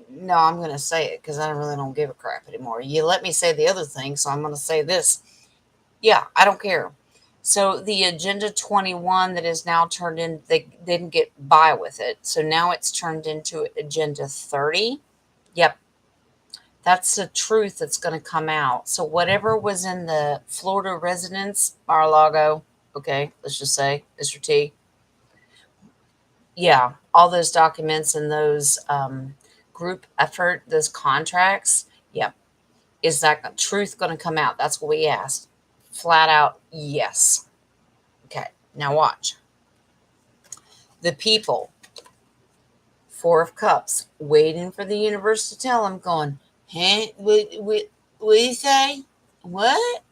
no, I'm going to say it because I really don't give a crap anymore. You let me say the other thing, so I'm going to say this. Yeah, I don't care. So the Agenda 21 that is now turned in, they didn't get by with it. So now it's turned into Agenda 30. Yep. That's the truth that's going to come out. So whatever was in the Florida residence, Mar-a-Lago, okay, let's just say, Mr. T. Yeah, all those documents and those group effort, those contracts, yep. Is that truth going to come out? That's what we asked. Flat out, yes. Okay, now watch. The people, Four of Cups, waiting for the universe to tell them, going, hey, what do you say? What?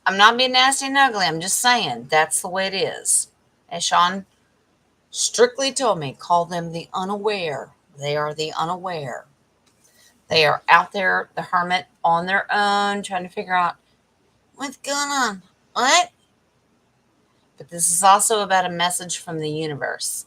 I'm not being nasty and ugly. I'm just saying that's the way it is. As Sean strictly told me, call them the unaware. They are the unaware. They are out there, the hermit, on their own, trying to figure out what's going on. What? But this is also about a message from the universe.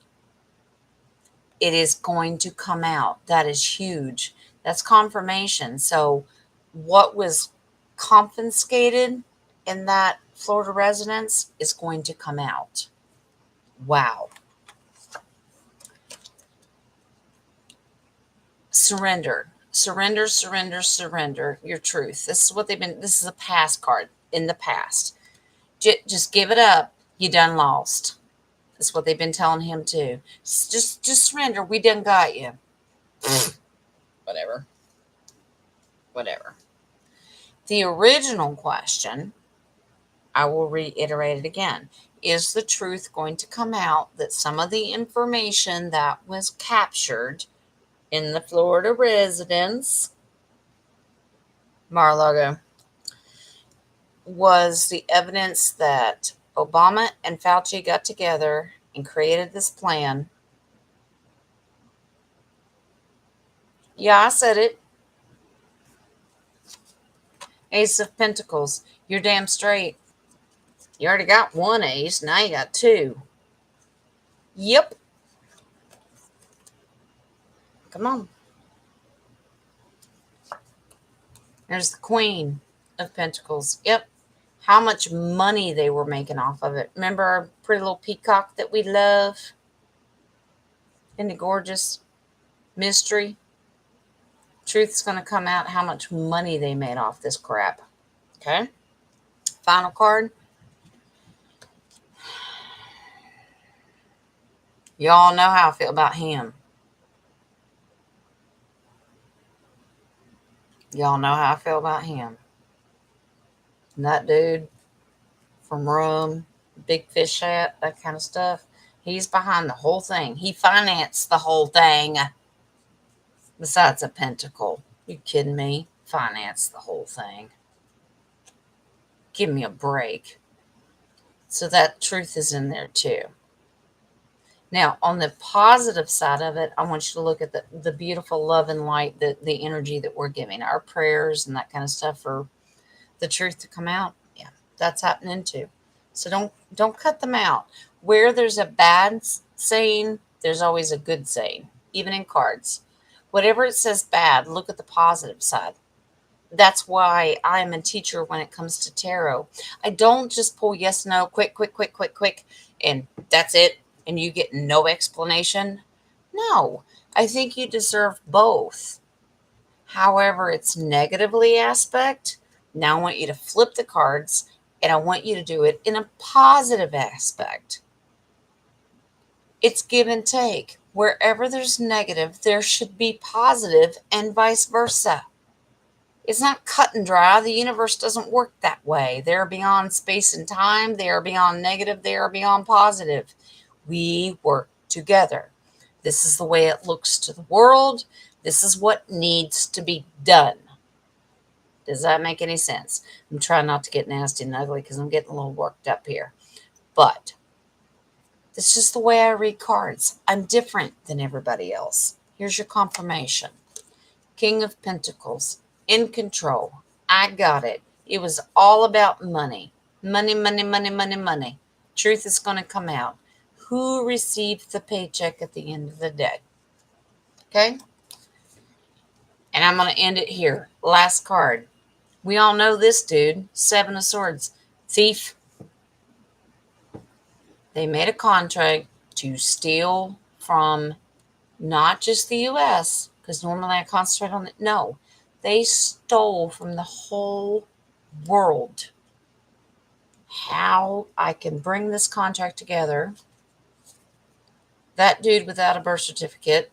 It is going to come out. That is huge. That's confirmation. So what was confiscated in that Florida residence is going to come out. Wow. Surrender. Surrender, surrender, surrender your truth. This is what they've been, this is a pass card in the past. Just give it up. You done lost. That's what they've been telling him too. Just surrender. We done got you. Whatever. The original question, I will reiterate it again. Is the truth going to come out that some of the information that was captured in the Florida residence, Mar-a-Lago, was the evidence that Obama and Fauci got together and created this plan? Yeah, I said it. Ace of Pentacles. You're damn straight. You already got one ace. Now you got two. Yep. Come on. There's the Queen of Pentacles. Yep. How much money they were making off of it. Remember our pretty little peacock that we love? Isn't it gorgeous? Mystery. Truth's going to come out how much money they made off this crap. Okay. Final card. Y'all know how I feel about him. Y'all know how I feel about him. And that dude from Rome, Big Fish hat, that kind of stuff. He's behind the whole thing. He financed the whole thing. Besides a pentacle. You kidding me? Finance the whole thing. Give me a break. So that truth is in there too. Now, on the positive side of it, I want you to look at the beautiful love and light, the energy that we're giving, our prayers and that kind of stuff for the truth to come out. Yeah, that's happening too. So don't cut them out. Where there's a bad saying, there's always a good saying, even in cards. Whatever it says bad, look at the positive side. That's why I'm a teacher when it comes to tarot. I don't just pull yes, no, quick, and that's it, and you get no explanation. No, I think you deserve both. However, it's negatively aspect. Now I want you to flip the cards, and I want you to do it in a positive aspect. It's give and take. Wherever there's negative, there should be positive, and vice versa. It's not cut and dry. The universe doesn't work that way. They're beyond space and time. They are beyond negative. They are beyond positive. We work together. This is the way it looks to the world. This is what needs to be done. Does that make any sense? I'm trying not to get nasty and ugly because I'm getting a little worked up here. But it's just the way I read cards. I'm different than everybody else. Here's your confirmation. King of Pentacles, in control. I got it. It was all about money. Money, money, money, money, money. Truth is going to come out. Who received the paycheck at the end of the day? Okay? And I'm going to end it here. Last card. We all know this dude. 7 of Swords. Thief. They made a contract to steal from not just the U.S., because normally I concentrate on it. No, they stole from the whole world. How I can bring this contract together. That dude without a birth certificate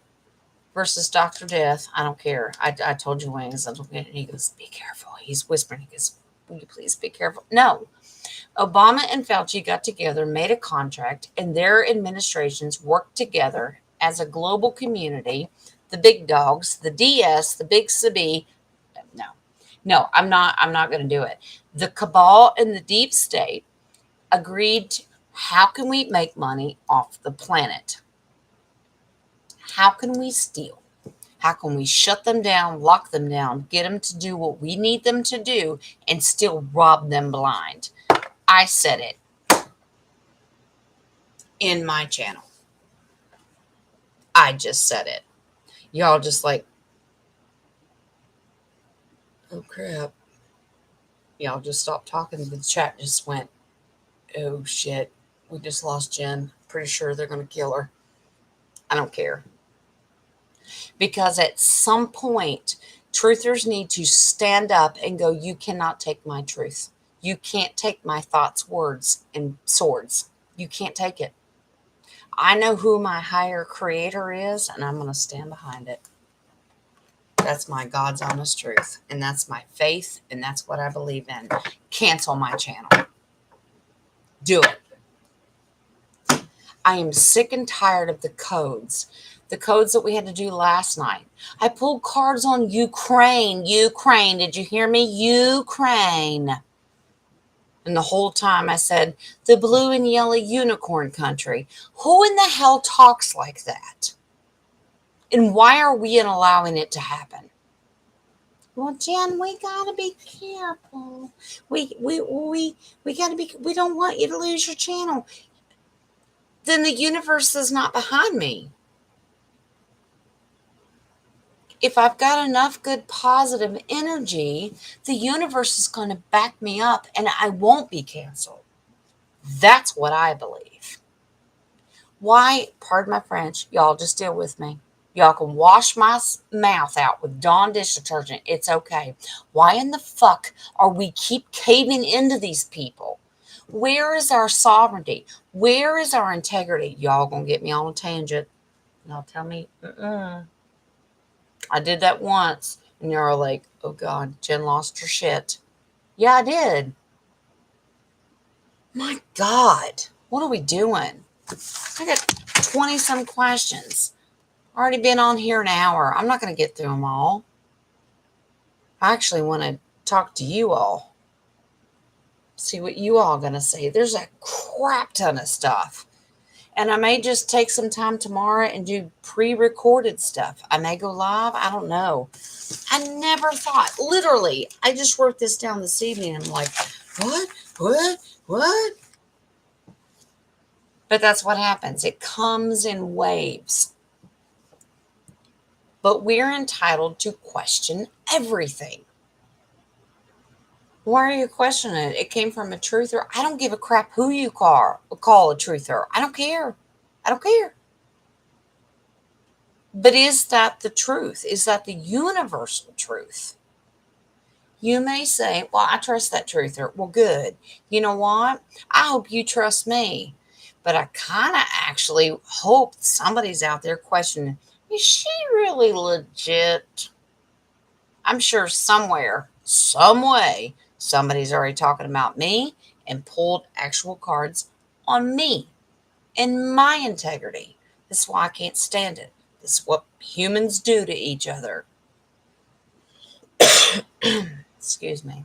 versus Dr. Death. I don't care. I told you, Wings. I don't get it. He goes, be careful. He's whispering. He goes, will you please be careful? No. Obama and Fauci got together, made a contract, and their administrations worked together as a global community. The big dogs, the DS, the big Sabi. No, I'm not going to do it. The cabal and the deep state agreed to, how can we make money off the planet? How can we steal? How can we shut them down, lock them down, get them to do what we need them to do, and still rob them blind? I said it in my channel. I just said it. Y'all just like, oh crap. Y'all just stopped talking. The chat just went, oh shit. We just lost Jen. Pretty sure they're going to kill her. I don't care. Because at some point, truthers need to stand up and go, you cannot take my truth. You can't take my thoughts, words, and swords. You can't take it. I know who my higher creator is, and I'm going to stand behind it. That's my God's honest truth, and that's my faith, and that's what I believe in. Cancel my channel. Do it. I am sick and tired of the codes. The codes that we had to do last night. I pulled cards on Ukraine. Ukraine. Did you hear me? Ukraine. And the whole time I said, the blue and yellow unicorn country. Who in the hell talks like that? And why are we allowing it to happen? Well, Jen, we gotta be careful. We gotta be. We don't want you to lose your channel. Then the universe is not behind me. If I've got enough good positive energy, the universe is going to back me up and I won't be canceled. That's what I believe. Why, pardon my French, y'all just deal with me. Y'all can wash my mouth out with Dawn dish detergent. It's okay. Why in the fuck are we keep caving into these people? Where is our sovereignty? Where is our integrity? Y'all gonna get me on a tangent. Y'all tell me, I did that once, and you're like, oh God, Jen lost her shit. Yeah, I did. My God, what are we doing? I got 20-some questions. Already been on here an hour. I'm not going to get through them all. I actually want to talk to you all. See what you all going to say. There's a crap ton of stuff. And I may just take some time tomorrow and do pre-recorded stuff. I may go live. I don't know. I never thought. Literally, I just wrote this down this evening. I'm like, what? But that's what happens. It comes in waves. But we're entitled to question everything. Why are you questioning it? It came from a truther. I don't give a crap who you call a truther. I don't care. But is that the truth? Is that the universal truth? You may say, well, I trust that truther. Well, good. You know what? I hope you trust me. But I kind of actually hope somebody's out there questioning, is she really legit? I'm sure somewhere, some way, somebody's already talking about me and pulled actual cards on me and my integrity. This is why I can't stand it. This is what humans do to each other. Excuse me.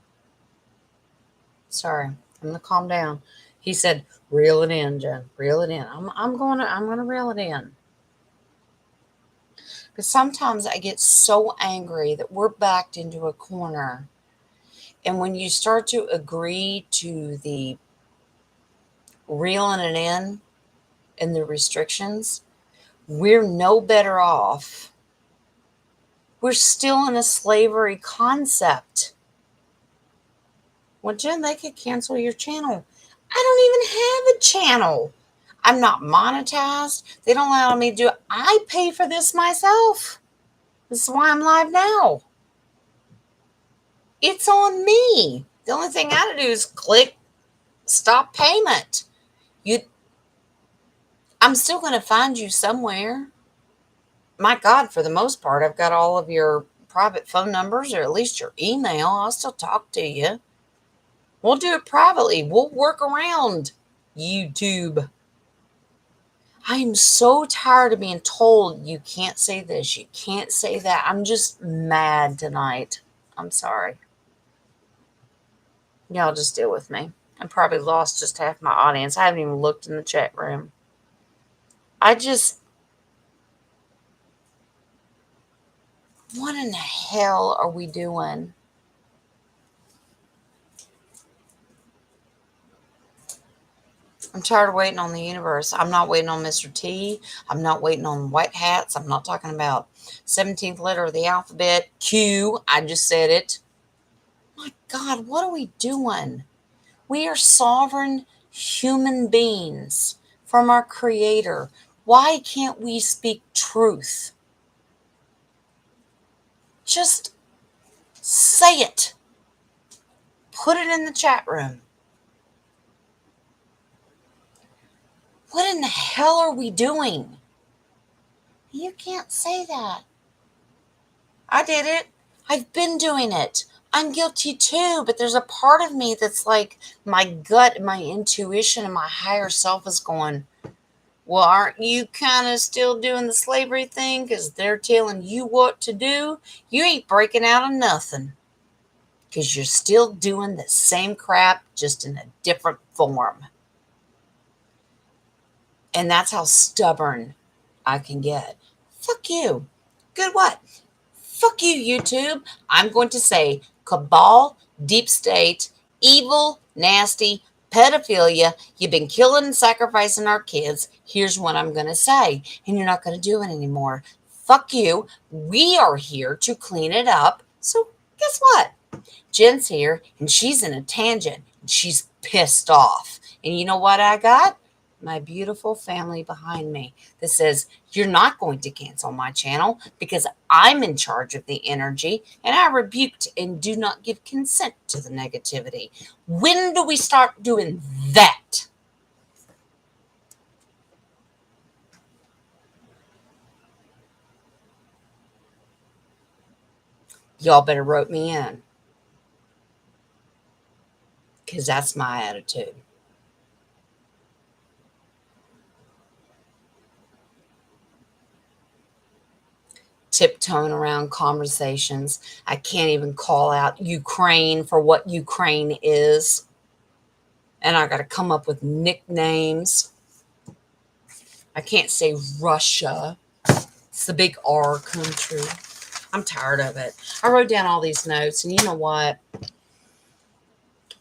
Sorry. I'm gonna calm down. He said, "Reel it in, Jen. Reel it in." I'm gonna reel it in. Because sometimes I get so angry that we're backed into a corner. And when you start to agree to the reeling it in and the restrictions, we're no better off. We're still in a slavery concept. Well, Jen, they could cancel your channel. I don't even have a channel. I'm not monetized. They don't allow me to do it. I pay for this myself. This is why I'm live now. It's on me. The only thing I have to do is click stop payment. I'm still going to find you somewhere. My God, for the most part, I've got all of your private phone numbers or at least your email. I'll still talk to you. We'll do it privately. We'll work around YouTube. I am so tired of being told you can't say this, you can't say that. I'm just mad tonight. I'm sorry. Y'all just deal with me. I probably lost just half my audience. I haven't even looked in the chat room. What in the hell are we doing? I'm tired of waiting on the universe. I'm not waiting on Mr. T. I'm not waiting on white hats. I'm not talking about 17th letter of the alphabet, Q. I just said it. My God, what are we doing? We are sovereign human beings from our Creator. Why can't we speak truth? Just say it. Put it in the chat room. What in the hell are we doing? You can't say that. I did it. I've been doing it. I'm guilty too, but there's a part of me that's like my gut and my intuition and my higher self is going, well, aren't you kind of still doing the slavery thing because they're telling you what to do? You ain't breaking out of nothing because you're still doing the same crap, just in a different form. And that's how stubborn I can get. Fuck you. Good what? Fuck you, YouTube. I'm going to say cabal, deep state, evil, nasty, pedophilia. You've been killing and sacrificing our kids. Here's what I'm going to say. And you're not going to do it anymore. Fuck you. We are here to clean it up. So guess what? Jen's here and she's in a tangent. And she's pissed off. And you know what I got? My beautiful family behind me that says, you're not going to cancel my channel because I'm in charge of the energy and I rebuked and do not give consent to the negativity. When do we start doing that? Y'all better rope me in because that's my attitude. Tiptoeing around conversations. I can't even call out Ukraine for what Ukraine is. And I got to come up with nicknames. I can't say Russia. It's the big R country. I'm tired of it. I wrote down all these notes, and you know what?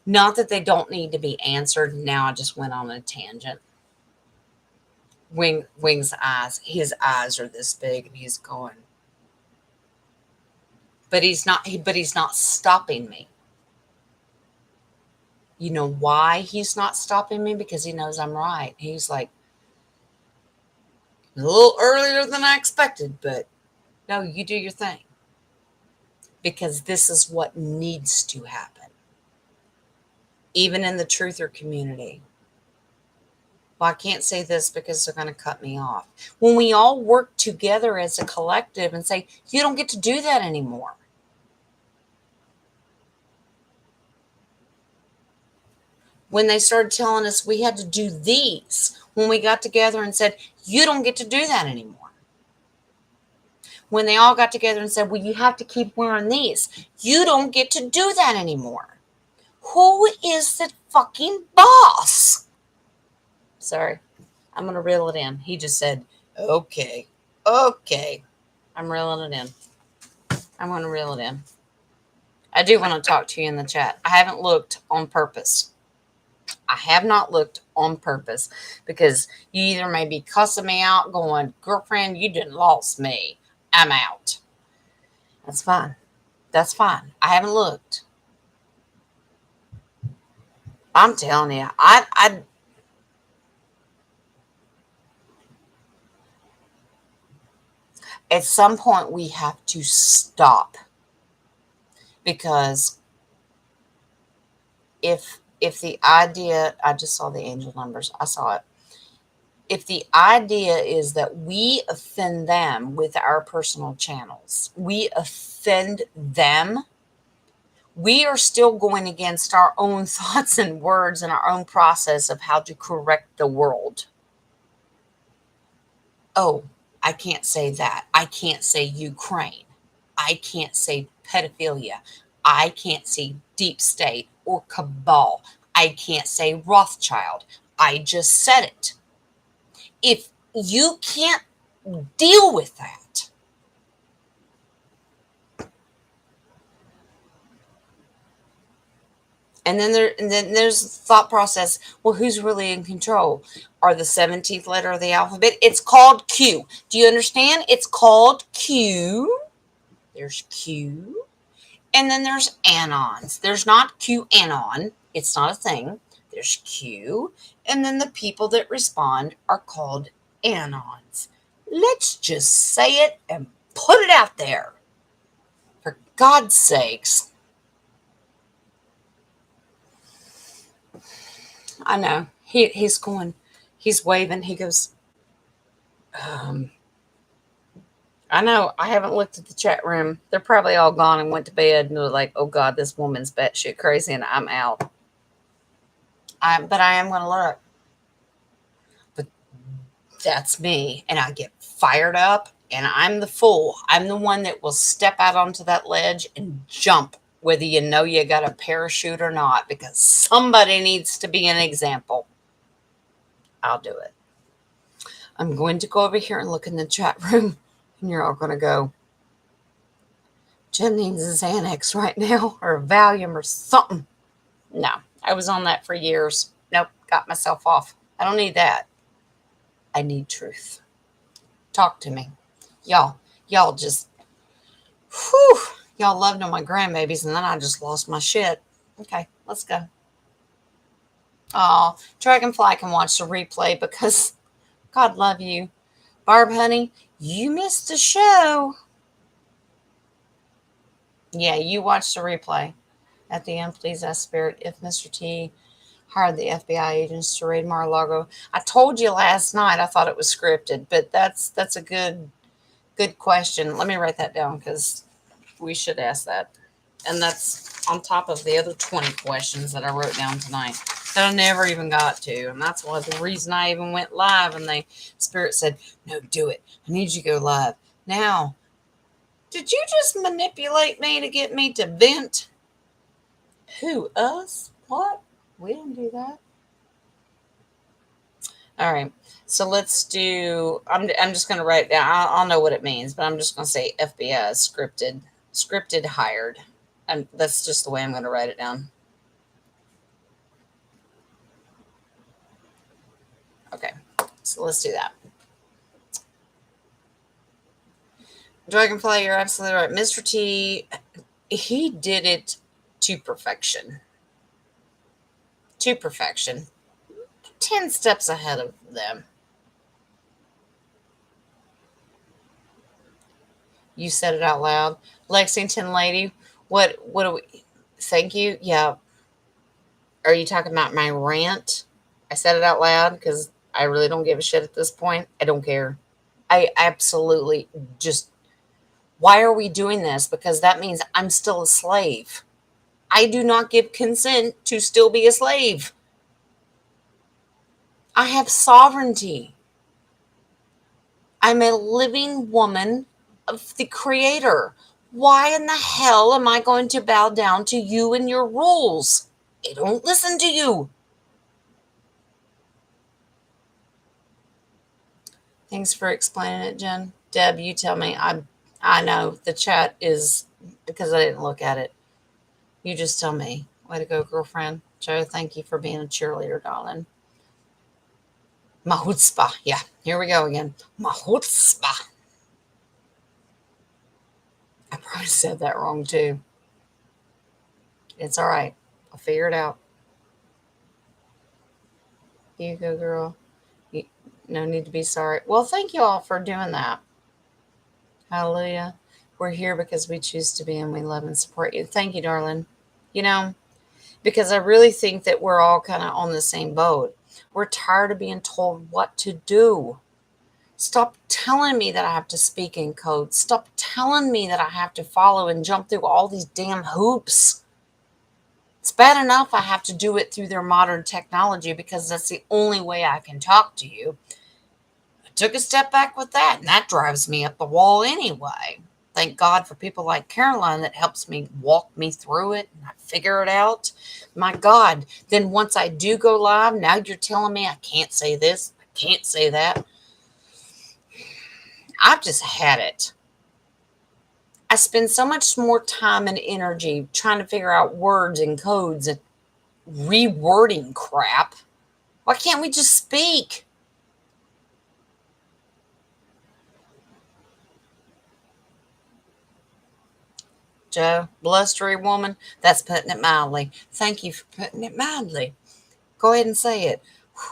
Not that they don't need to be answered. Now I just went on a tangent. Wing's eyes. His eyes are this big, and he's going. But he's not stopping me. You know why he's not stopping me? Because he knows I'm right. He's like, a little earlier than I expected, but no, you do your thing. Because this is what needs to happen. Even in the truther community. Well, I can't say this because they're going to cut me off. When we all work together as a collective and say, you don't get to do that anymore. when they started telling us we had to do these, when we got together and said, you don't get to do that anymore. When they all got together and said, well, you have to keep wearing these. You don't get to do that anymore. Who is the fucking boss? Sorry, I'm going to reel it in. He just said, okay. I'm reeling it in. I'm going to reel it in. I do want to talk to you in the chat. I haven't looked on purpose. I have not looked on purpose because you either may be cussing me out going, girlfriend, you done lost me. I'm out. That's fine. That's fine. I haven't looked. I'm telling you, I at some point we have to stop, because if the idea, I just saw the angel numbers, I saw it. If the idea is that we offend them with our personal channels, we offend them, we are still going against our own thoughts and words and our own process of how to correct the world. Oh, I can't say that. I can't say Ukraine. I can't say pedophilia. I can't say deep state or cabal. I can't say Rothschild. I just said it. If you can't deal with that, and then there's the thought process, well, who's really in control? Are the 17th letter of the alphabet? It's called Q. Do you understand? It's called Q. There's Q. And then there's anons. There's not QAnon. It's not a thing. There's Q. And then the people that respond are called anons. Let's just say it and put it out there. For God's sakes. I know. He's going, he's waving. He goes, I know. I haven't looked at the chat room. They're probably all gone and went to bed and they're like, oh God, this woman's batshit crazy and I'm out. But I am going to look. But that's me. And I get fired up and I'm the fool. I'm the one that will step out onto that ledge and jump, whether you know you got a parachute or not, because somebody needs to be an example. I'll do it. I'm going to go over here and look in the chat room. And you're all going to go, Jen needs a Xanax right now, or a Valium or something. No, I was on that for years. Nope, got myself off. I don't need that. I need truth. Talk to me. Y'all just, whew, y'all loved on my grandbabies, and then I just lost my shit. Okay, let's go. Oh, Dragonfly can watch the replay because God love you. Barb, honey, you missed the show. Yeah, you watched the replay. At the end, please ask Spirit if Mr. T hired the FBI agents to raid Mar-a-Lago. I told you last night I thought it was scripted, but that's a good question. Let me write that down because we should ask that. And that's on top of the other 20 questions that I wrote down tonight that I never even got to. And that's why the reason I even went live, and Spirit said, no, do it. I need you to go live. Now, did you just manipulate me to get me to vent? Who, us? What? We didn't do that. All right. So let's do, I'm just going to write it down. I'll know what it means, but I'm just going to say FBI scripted hired. And that's just the way I'm going to write it down. Okay. So let's do that. Dragonfly, you're absolutely right. Mr. T, he did it to perfection. To perfection. 10 steps ahead of them. You said it out loud. Lexington lady, what do we, thank you. Yeah. Are you talking about my rant? I said it out loud because I really don't give a shit at this point. I don't care. I absolutely just, why are we doing this? Because that means I'm still a slave. I do not give consent to still be a slave. I have sovereignty. I'm a living woman of the Creator. Why in the hell am I going to bow down to you and your rules? I don't listen to you. Thanks for explaining it, Jen. Deb, you tell me. I know the chat is because I didn't look at it. You just tell me. Way to go, girlfriend. Joe, thank you for being a cheerleader, darling. Mahutzpah. Yeah, here we go again. Mahutzpah. I probably said that wrong too. It's all right. I'll figure it out. You go, girl. No need to be sorry. Well, thank you all for doing that. Hallelujah. We're here because we choose to be and we love and support you. Thank you, darling. You know, because I really think that we're all kind of on the same boat. We're tired of being told what to do. Stop telling me that I have to speak in code. Stop telling me that I have to follow and jump through all these damn hoops. It's bad enough I have to do it through their modern technology because that's the only way I can talk to you. I took a step back with that, and that drives me up the wall anyway. Thank God for people like Caroline that helps me walk me through it and I figure it out. My God, then once I do go live, now you're telling me I can't say this, I can't say that. I've just had it. I spend so much more time and energy trying to figure out words and codes and rewording crap. Why can't we just speak? Joe, blustery woman, that's putting it mildly. Thank you for putting it mildly. Go ahead and say it.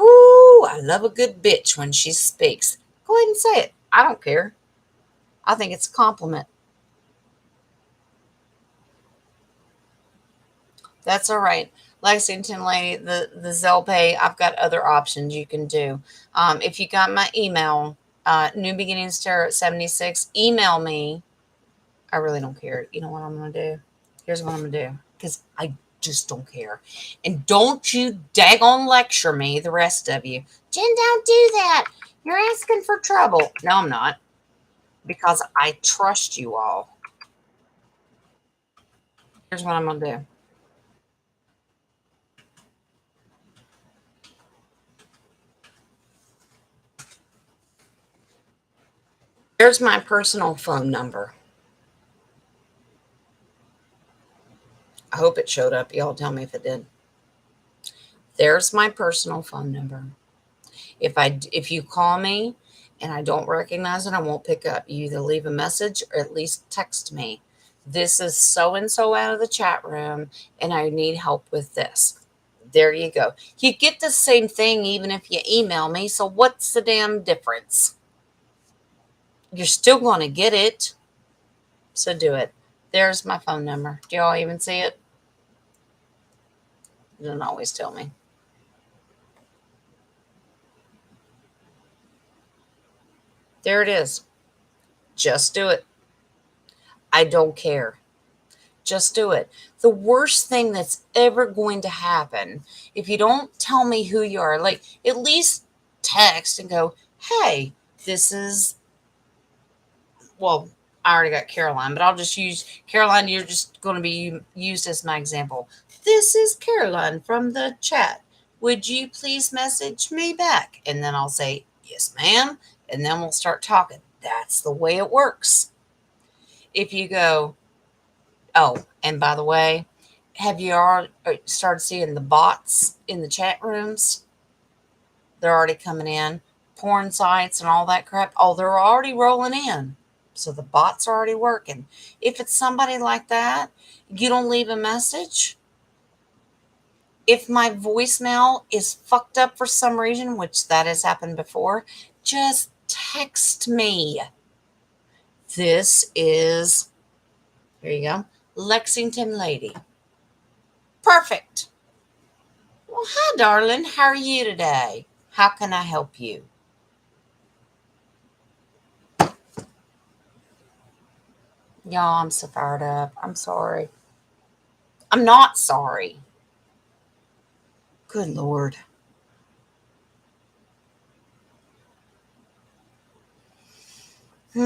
Whoo, I love a good bitch when she speaks. Go ahead and say it. I don't care. I think it's a compliment. That's all right. Lexington lady, the Zelle Pay, I've got other options you can do. If you got my email, New Beginnings Tarot 76, email me. I really don't care. You know what I'm going to do? Here's what I'm going to do. Because I just don't care. And don't you daggone lecture me, the rest of you. Jen, don't do that. You're asking for trouble. No, I'm not. Because I trust you all. Here's what I'm going to do. There's my personal phone number. I hope it showed up. Y'all tell me if it did. There's my personal phone number. If you call me and I don't recognize it, I won't pick up. You either leave a message or at least text me. This is so and so out of the chat room, and I need help with this. There you go. You get the same thing even if you email me. So what's the damn difference? You're still going to get it. So do it. There's my phone number. Do y'all even see it? It doesn't always tell me. There it is. Just do it. I don't care. Just do it. The worst thing that's ever going to happen, if you don't tell me who you are, like at least text and go, hey, this is, well, I already got Caroline, but I'll just use Caroline. You're just going to be used as my example. This is Caroline from the chat. Would you please message me back? And then I'll say, yes, ma'am. And then we'll start talking. That's the way it works. If you go, oh, and by the way, have you already started seeing the bots in the chat rooms? They're already coming in. Porn sites and all that crap. Oh, they're already rolling in. So the bots are already working. If it's somebody like that, you don't leave a message. If my voicemail is fucked up for some reason, which that has happened before, just text me. This is, here you go, Lexington Lady. Perfect. Well, hi, darling. How are you today? How can I help you? Y'all, I'm so fired up. I'm sorry. I'm not sorry. Good Lord. All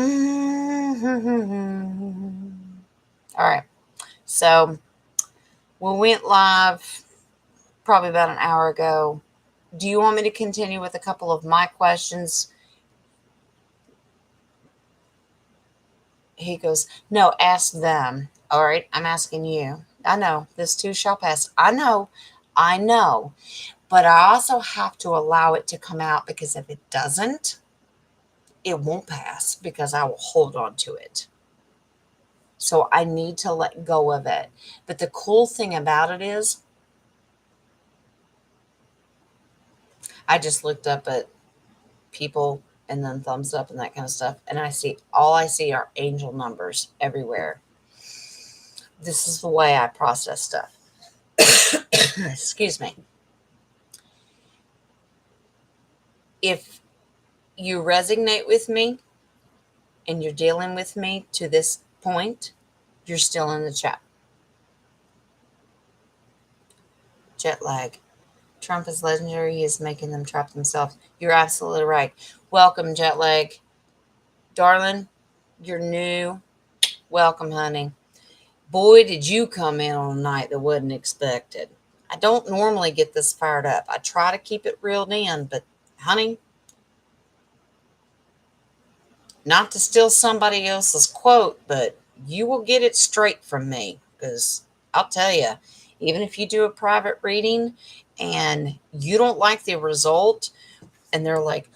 right. So we went live probably about an hour ago. Do you want me to continue with a couple of my questions? He goes, no, ask them. All right, I'm asking you. I know this too shall pass. I know. But I also have to allow it to come out, because if it doesn't, it won't pass, because I will hold on to it. So I need to let go of it. But the cool thing about it is, I just looked up at people and then thumbs up and that kind of stuff. And all I see are angel numbers everywhere. This is the way I process stuff. Excuse me. If you resonate with me and you're dealing with me to this point, you're still in the chat. Jet lag. Trump is legendary. He is making them trap themselves. You're absolutely right. Welcome, jet lag. Darling, you're new. Welcome, honey. Boy, did you come in on a night that wasn't expected. I don't normally get this fired up. I try to keep it reeled in, but honey, not to steal somebody else's quote, but you will get it straight from me, because I'll tell you, even if you do a private reading and you don't like the result, and they're like,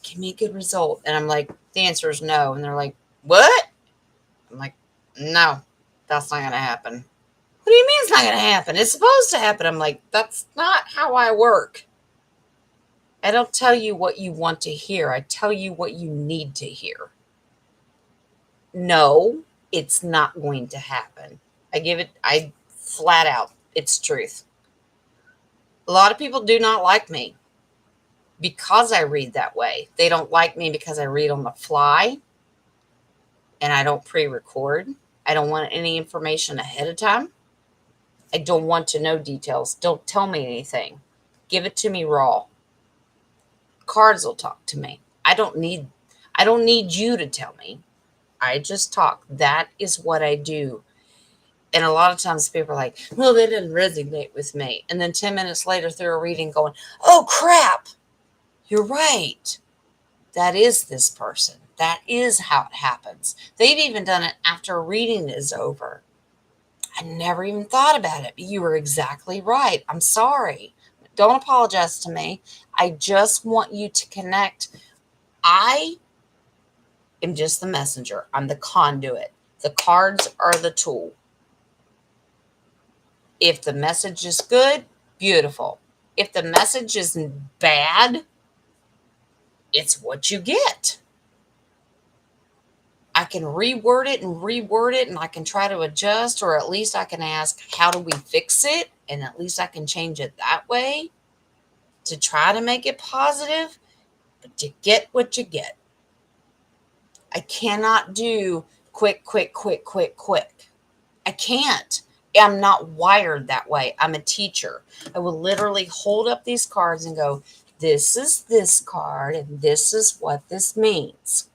give me a good result, and I'm like, the answer is no, and they're like, what? I'm like, no, that's not going to happen. What do you mean it's not going to happen? It's supposed to happen. I'm like, that's not how I work. I don't tell you what you want to hear. I tell you what you need to hear. No, it's not going to happen. I flat out, it's truth. A lot of people do not like me because I read that way. They don't like me because I read on the fly and I don't pre-record. I don't want any information ahead of time. I don't want to know details. Don't tell me anything. Give it to me raw. Cards will talk to me. I don't need you to tell me. I just talk. That is what I do. And a lot of times people are like, well, they didn't resonate with me. And then 10 minutes later through a reading going, oh, crap. You're right. That is this person. That is how it happens. They've even done it after a reading is over. I never even thought about it. But you were exactly right. I'm sorry. Don't apologize to me. I just want you to connect. I am just the messenger. I'm the conduit. The cards are the tool. If the message is good, beautiful. If the message is bad, it's what you get. I can reword it and I can try to adjust, or at least I can ask, how do we fix it? And at least I can change it that way to try to make it positive, but you get what you get. I cannot do quick. I can't. I'm not wired that way. I'm a teacher. I will literally hold up these cards and go, this is this card and this is what this means.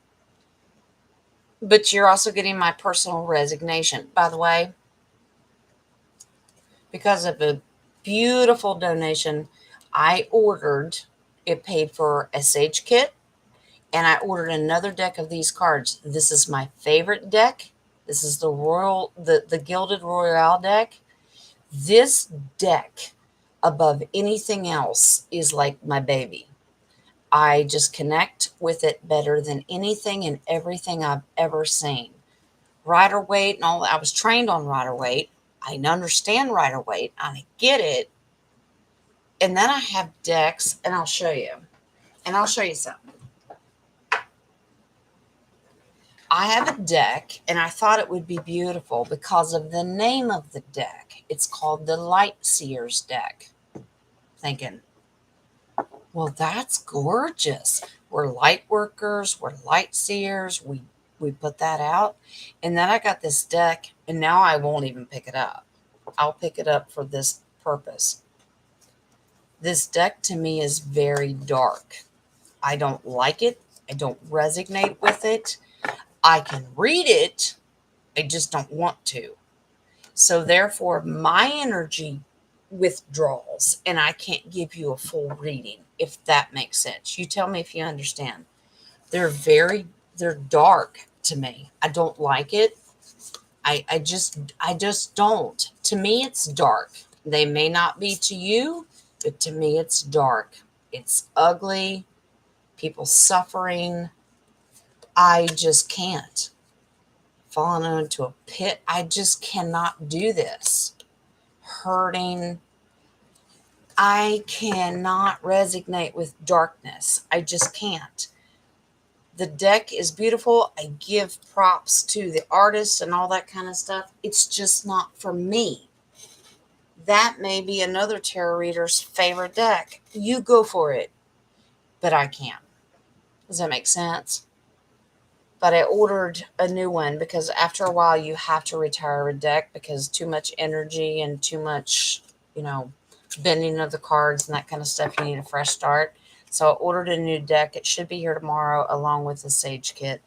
But you're also getting my personal resignation. By the way, because of a beautiful donation, I ordered, it paid for a Sage kit, and I ordered another deck of these cards. This is my favorite deck. This is the Gilded Royale deck. This deck, above anything else, is like my baby. I just connect with it better than anything and everything I've ever seen. Rider-Waite and all that. I was trained on Rider-Waite. I understand Rider-Waite. I get it. And then I have decks, and I'll show you. And I'll show you something. I have a deck, and I thought it would be beautiful because of the name of the deck. It's called the Light Seers deck. Thinking, well, that's gorgeous. We're light workers. We're light seers. We put that out. And then I got this deck, and now I won't even pick it up. I'll pick it up for this purpose. This deck to me is very dark. I don't like it. I don't resonate with it. I can read it, I just don't want to. So therefore, my energy withdrawals and I can't give you a full reading, if that makes sense. You tell me if you understand. They're dark to me. I don't like it. I just don't. To me, it's dark. They may not be to you, but to me, it's dark. It's ugly. People suffering. I just can't. Falling into a pit. I just cannot do this. Hurting. I cannot resonate with darkness. I just can't. The deck is beautiful. I give props to the artist and all that kind of stuff. It's just not for me. That may be another tarot reader's favorite deck. You go for it. But I can't. Does that make sense? But I ordered a new one because after a while you have to retire a deck because too much energy and too much, bending of the cards and that kind of stuff. You need a fresh start. So I ordered a new deck. It should be here tomorrow along with the Sage Kit.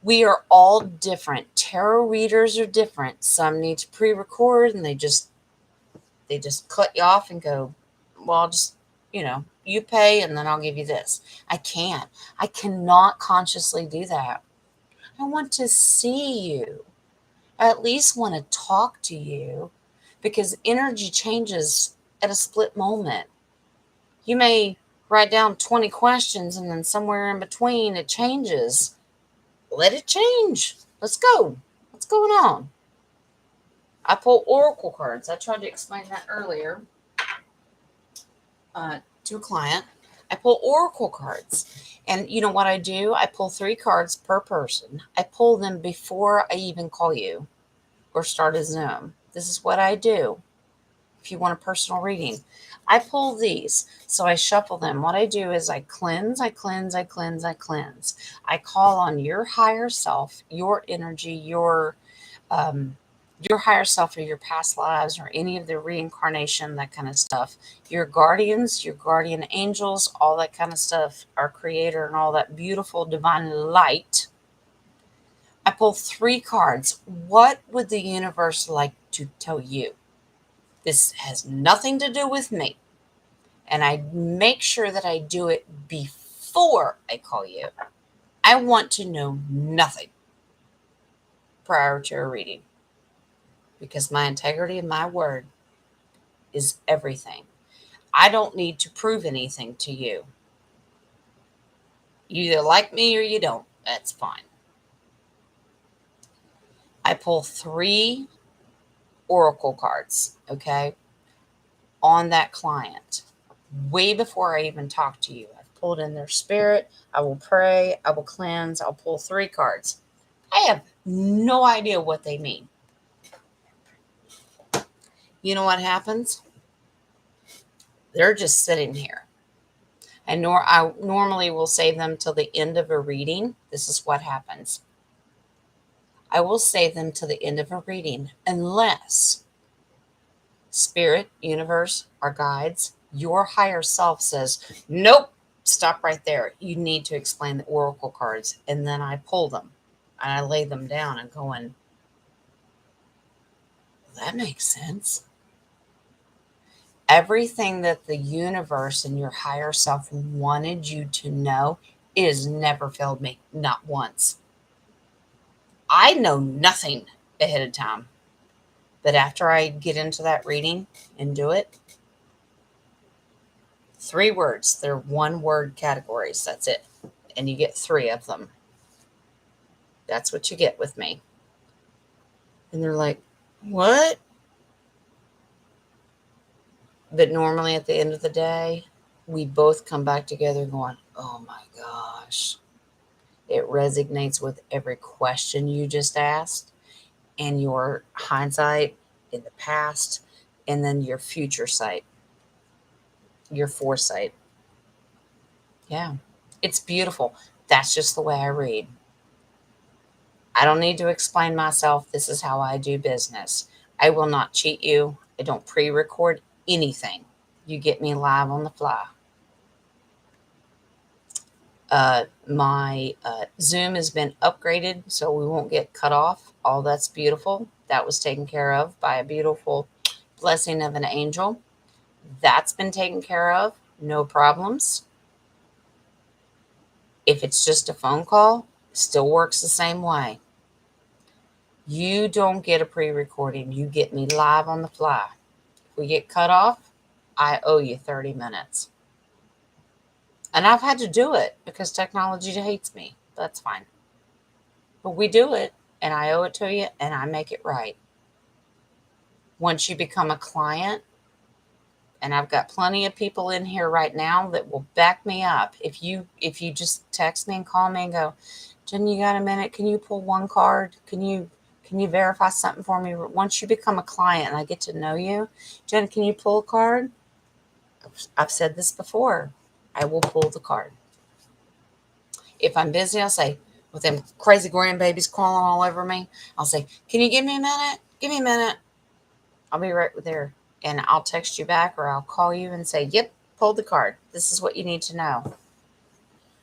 We are all different. Tarot readers are different. Some need to pre-record and they just cut you off and go, well, I'll just, you pay and then I'll give you this. I can't. I cannot consciously do that. I want to see you. I at least want to talk to you because energy changes at a split moment. You may write down 20 questions and then somewhere in between it changes. Let it change. Let's go. What's going on? I pull oracle cards. I tried to explain that earlier to a client. I pull oracle cards. And you know what I do? I pull 3 cards per person. I pull them before I even call you or start a Zoom. This is what I do. If you want a personal reading, I pull these. So I shuffle them. What I do is I cleanse, I cleanse, I cleanse, I cleanse. I call on your higher self, your energy, your higher self or your past lives or any of the reincarnation, that kind of stuff. Your guardians, your guardian angels, all that kind of stuff, our creator and all that beautiful divine light. I pull 3 cards. What would the universe like to tell you? This has nothing to do with me. And I make sure that I do it before I call you. I want to know nothing prior to a reading because my integrity and my word is everything. I don't need to prove anything to you. You either like me or you don't. That's fine. I pull 3 oracle cards, okay, on that client way before I even talk to you. I've pulled in their spirit. I will pray. I will cleanse. I'll pull 3 cards. I have no idea what they mean. You know what happens? They're just sitting here. I normally will save them till the end of a reading. This is what happens. I will save them to the end of a reading unless Spirit, universe, our guides, your higher self says, nope, stop right there. You need to explain the oracle cards. And then I pull them and I lay them down and going, that makes sense. Everything that the universe and your higher self wanted you to know is never failed me, not once. I know nothing ahead of time. But after I get into that reading and do it, 3 words. They're 1-word categories. That's it. And you get 3 of them. That's what you get with me. And they're like, what? But normally at the end of the day, we both come back together going, oh my gosh. It resonates with every question you just asked and your hindsight in the past and then your future sight, your foresight. Yeah, it's beautiful. That's just the way I read. I don't need to explain myself. This is how I do business. I will not cheat you. I don't pre-record anything. You get me live on the fly. My Zoom has been upgraded so we won't get cut off. All that's beautiful. That was taken care of by a beautiful blessing of an angel. That's been taken care of. No problems. If it's just a phone call, still works the same way. You don't get a pre-recording. You get me live on the fly. If we get cut off, I owe you 30 minutes. And I've had to do it because technology hates me. That's fine. But we do it, and I owe it to you, and I make it right. Once you become a client, and I've got plenty of people in here right now that will back me up. If you just text me and call me and go, Jen, you got a minute? Can you pull one card? Can you verify something for me? Once you become a client and I get to know you, Jen, can you pull a card? I've said this before. I will pull the card. If I'm busy, I'll say, with them crazy grandbabies crawling all over me, I'll say, can you give me a minute? Give me a minute. I'll be right there. And I'll text you back or I'll call you and say, yep, pull the card. This is what you need to know.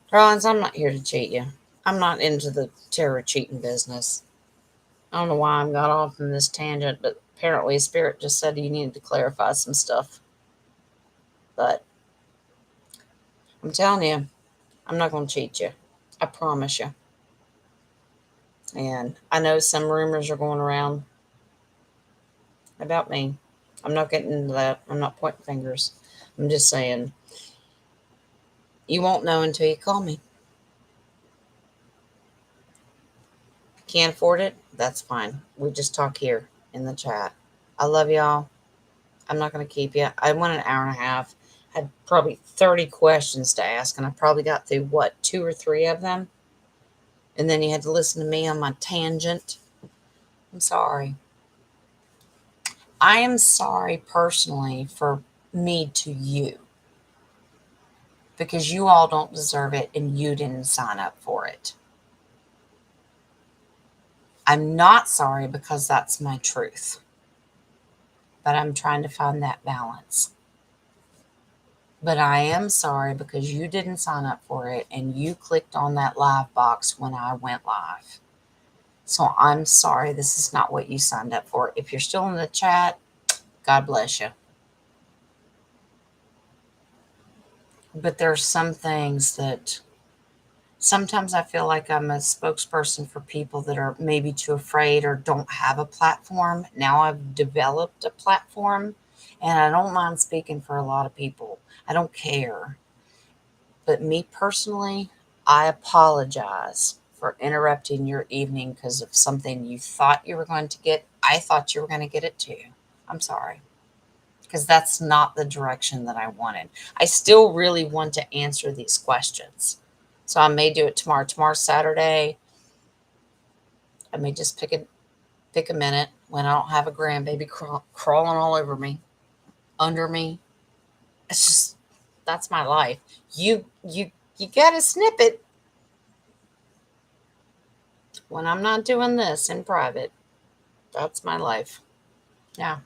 Darlings, I'm not here to cheat you. I'm not into the tarot cheating business. I don't know why I got off on this tangent, but apparently Spirit just said you needed to clarify some stuff. But I'm telling you, I'm not going to cheat you. I promise you. And I know some rumors are going around about me. I'm not getting into that. I'm not pointing fingers. I'm just saying, you won't know until you call me. Can't afford it? That's fine. We just talk here in the chat. I love y'all. I'm not going to keep you. I went an hour and a half. I had probably 30 questions to ask, and I probably got through, 2 or 3 of them? And then you had to listen to me on my tangent. I'm sorry. I am sorry personally for me to you. Because you all don't deserve it and you didn't sign up for it. I'm not sorry because that's my truth. But I'm trying to find that balance. But I am sorry because you didn't sign up for it and you clicked on that live box when I went live. So I'm sorry this is not what you signed up for. If you're still in the chat, God bless you. But there's some things that sometimes I feel like I'm a spokesperson for people that are maybe too afraid or don't have a platform. Now I've developed a platform and I don't mind speaking for a lot of people. I don't care. But me personally, I apologize for interrupting your evening because of something you thought you were going to get. I thought you were going to get it too. I'm sorry. Because that's not the direction that I wanted. I still really want to answer these questions. So I may do it tomorrow. Tomorrow's Saturday. I may just pick a minute when I don't have a grandbaby crawling all over me, under me. It's just, that's my life. You got to snip it when I'm not doing this in private. That's my life. Yeah.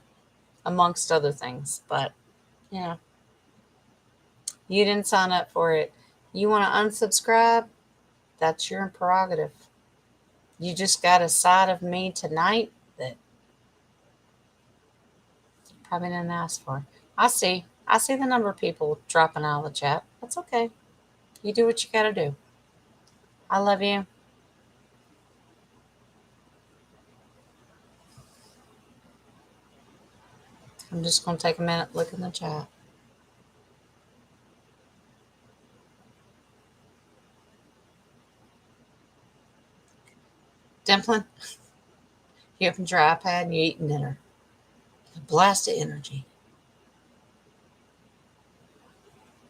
Amongst other things. But, yeah. You didn't sign up for it. You want to unsubscribe? That's your prerogative. You just got a side of me tonight that you probably didn't ask for. I see the number of people dropping out of the chat. That's okay. You do what you got to do. I love you. I'm just going to take a minute, look in the chat. Dimplin', you opened your iPad and you eating dinner. A blast of energy.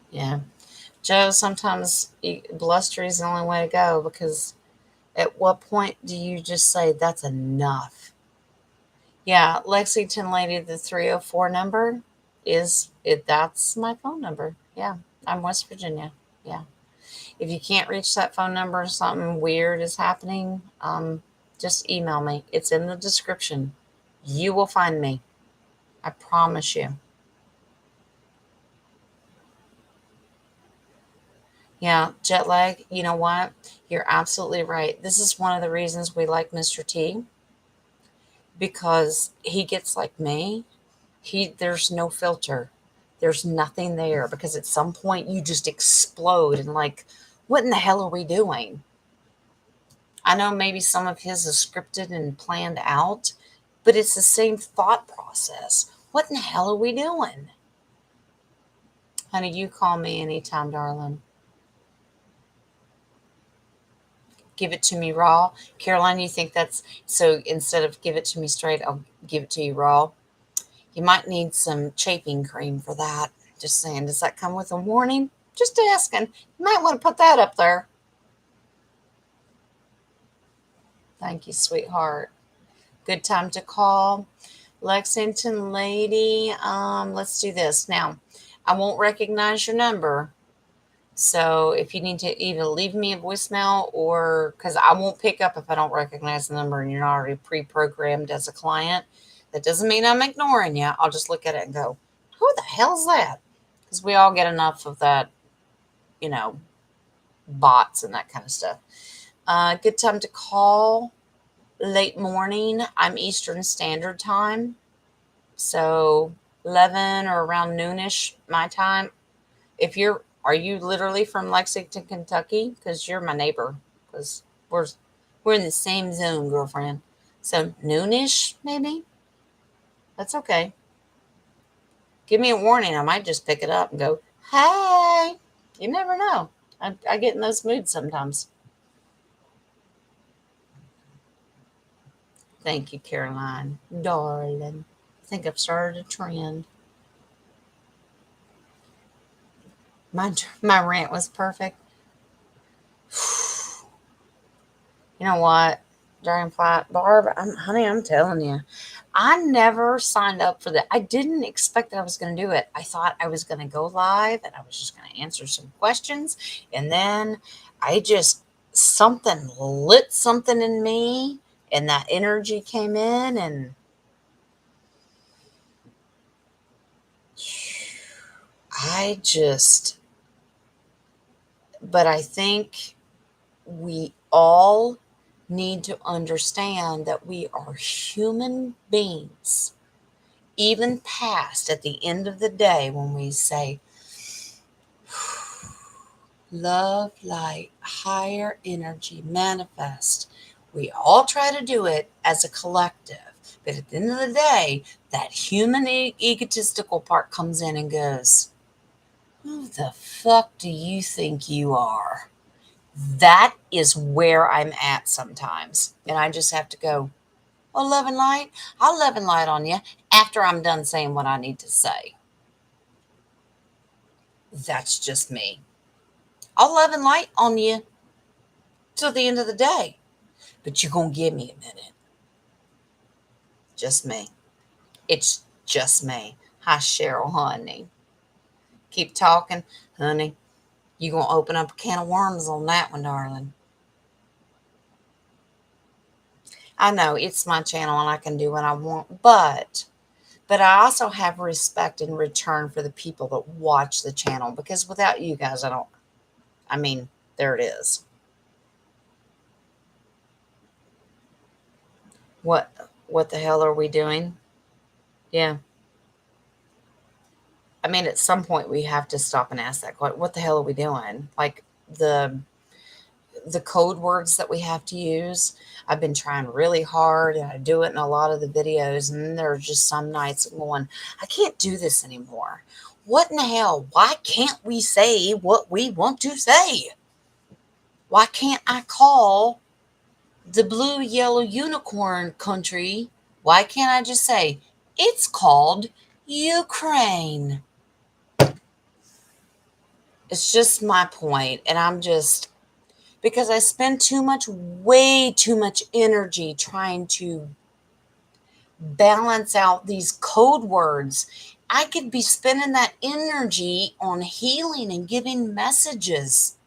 Yeah. Joe, sometimes bluster is the only way to go because at what point do you just say that's enough? Yeah, Lexington lady, the 304 number that's my phone number. Yeah, I'm West Virginia. Yeah. If you can't reach that phone number, something weird is happening, just email me. It's in the description. You will find me. I promise you. Yeah, jet lag. You know what? You're absolutely right. This is one of the reasons we like Mr. T, because he gets like me. There's no filter. There's nothing there because at some point you just explode and like, what in the hell are we doing? I know maybe some of his is scripted and planned out, but it's the same thought process. What in the hell are we doing? Honey, you call me anytime, darling. Give it to me raw. Caroline, you think that's so? Instead of give it to me straight, I'll give it to you raw. You might need some chafing cream for that. Just saying, does that come with a warning? Just asking. You might want to put that up there. Thank you, sweetheart. Good time to call. Lexington lady. Let's do this. Now, I won't recognize your number. So if you need to either leave me a voicemail or because I won't pick up if I don't recognize the number and you're not already pre-programmed as a client. That doesn't mean I'm ignoring you. I'll just look at it and go, who the hell's that? Because we all get enough of that, you know, bots and that kind of stuff. Good time to call. Late morning. I'm Eastern Standard Time. So 11 or around noonish my time. Are you literally from Lexington, Kentucky? Because you're my neighbor. Because we're in the same zone, girlfriend. So noonish, maybe? That's okay. Give me a warning. I might just pick it up and go, hey. You never know. I get in those moods sometimes. Thank you, Caroline. Darling. I think I've started a trend. My rant was perfect. You know what, Dragonfly Barb, honey, I'm telling you, I never signed up for that. I didn't expect that I was going to do it. I thought I was going to go live and I was just going to answer some questions, and then something lit something in me, and that energy came in, and I just. But I think we all need to understand that we are human beings, even past at the end of the day when we say, love, light, higher energy, manifest. We all try to do it as a collective. But at the end of the day, that human egotistical part comes in and goes, who the fuck do you think you are? That is where I'm at sometimes. And I just have to go, oh, love and light, I'll love and light on you after I'm done saying what I need to say. That's just me. I'll love and light on you till the end of the day. But you're going to give me a minute. Just me. It's just me. Hi, Cheryl, honey. Keep talking, honey. You're going to open up a can of worms on that one, darling. I know it's my channel and I can do what I want, but I also have respect in return for the people that watch the channel, because without you guys, there it is. What the hell are we doing? Yeah. At some point we have to stop and ask that question. What the hell are we doing? Like the code words that we have to use. I've been trying really hard, and I do it in a lot of the videos, and then there are just some nights going, I can't do this anymore. What in the hell? Why can't we say what we want to say? Why can't I call the blue, yellow unicorn country? Why can't I just say, it's called Ukraine? It's just my point, and I'm just, because I spend way too much energy trying to balance out these code words. I could be spending that energy on healing and giving messages.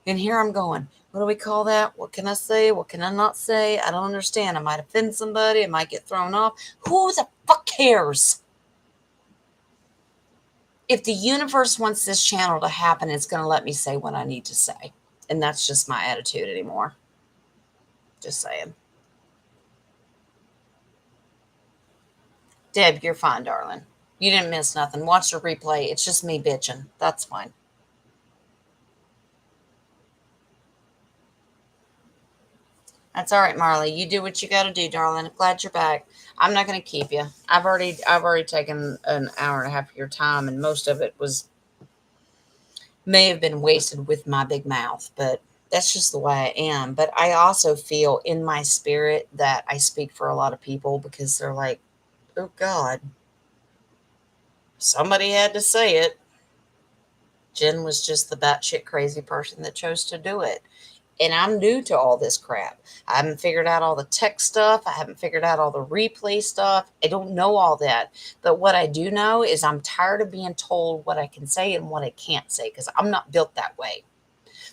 And here I'm going, what do we call that? What can I say? What can I not say? I don't understand. I might offend somebody. I might get thrown off. Who the fuck cares? if the universe wants this channel to happen, it's going to let me say what I need to say. And that's just my attitude anymore. Just saying. Deb, you're fine, darling. You didn't miss nothing. Watch the replay. It's just me bitching. That's fine. That's all right, Marley. You do what you got to do, darling. Glad you're back. I'm not going to keep you. I've already taken an hour and a half of your time, and most of it may have been wasted with my big mouth, but that's just the way I am. But I also feel in my spirit that I speak for a lot of people because they're like, oh God, somebody had to say it. Jen was just the batshit crazy person that chose to do it. And I'm new to all this crap. I haven't figured out all the tech stuff. I haven't figured out all the replay stuff. I don't know all that. But what I do know is I'm tired of being told what I can say and what I can't say because I'm not built that way.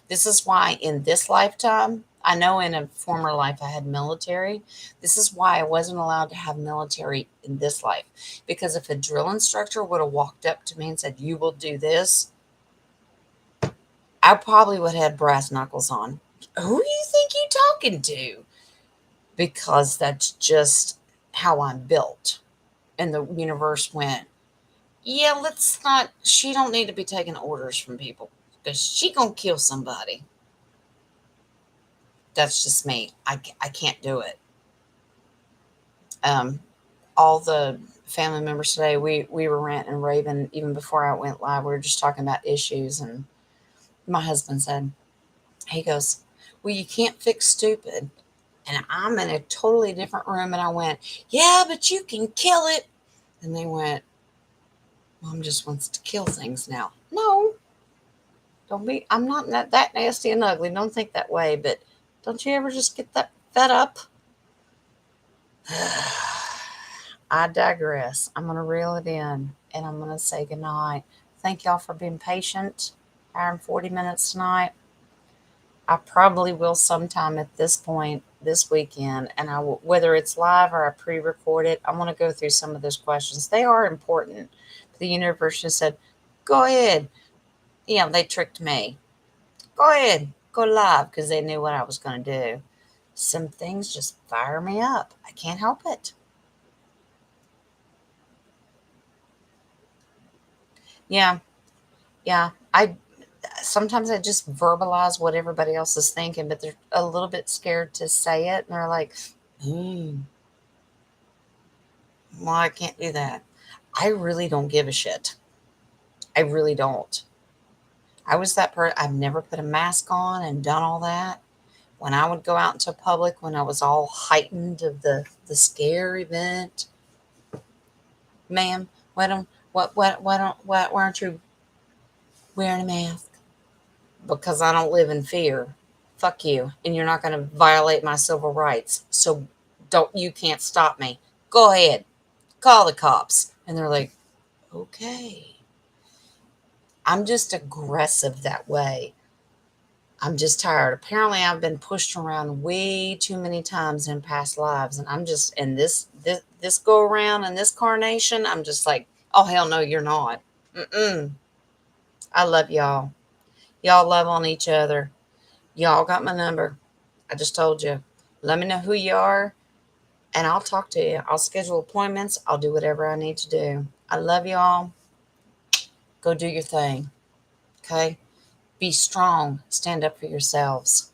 This is why in this lifetime, I know in a former life I had military. This is why I wasn't allowed to have military in this life. Because if a drill instructor would have walked up to me and said, you will do this, I probably would have had brass knuckles on. Who do you think you're talking to? Because that's just how I'm built. And the universe went, yeah, let's not, she don't need to be taking orders from people because she gonna kill somebody. That's just me. I can't do it. All the family members today, we were ranting and raving even before I went live. We were just talking about issues, and my husband said, he goes, well, you can't fix stupid. And I'm in a totally different room. And I went, yeah, but you can kill it. And they went, Mom just wants to kill things now. No, don't be, I'm not that nasty and ugly. Don't think that way. But don't you ever just get that fed up? I digress. I'm going to reel it in and I'm going to say goodnight. Thank y'all for being patient. Hour and 40 minutes tonight. I probably will sometime at this point this weekend, and I will, whether it's live or I pre-record it, I want to go through some of those questions. They are important. The universe just said, go ahead. Yeah, they tricked me. Go ahead, go live, because they knew what I was going to do. Some things just fire me up. I can't help it. Yeah. Sometimes I just verbalize what everybody else is thinking, but they're a little bit scared to say it. And they're like, well, I can't do that. I really don't give a shit. I really don't. I was that person. I've never put a mask on and done all that. When I would go out into public, when I was all heightened of the scare event, ma'am, why aren't you wearing a mask? Because I don't live in fear. Fuck you. And you're not going to violate my civil rights. So you can't stop me. Go ahead. Call the cops. And they're like, okay. I'm just aggressive that way. I'm just tired. Apparently I've been pushed around way too many times in past lives. And I'm just, in this go around and this carnation, I'm just like, oh, hell no, you're not. I love y'all. Y'all love on each other. Y'all got my number. I just told you. Let me know who you are, and I'll talk to you. I'll schedule appointments. I'll do whatever I need to do. I love y'all. Go do your thing. Okay? Be strong. Stand up for yourselves.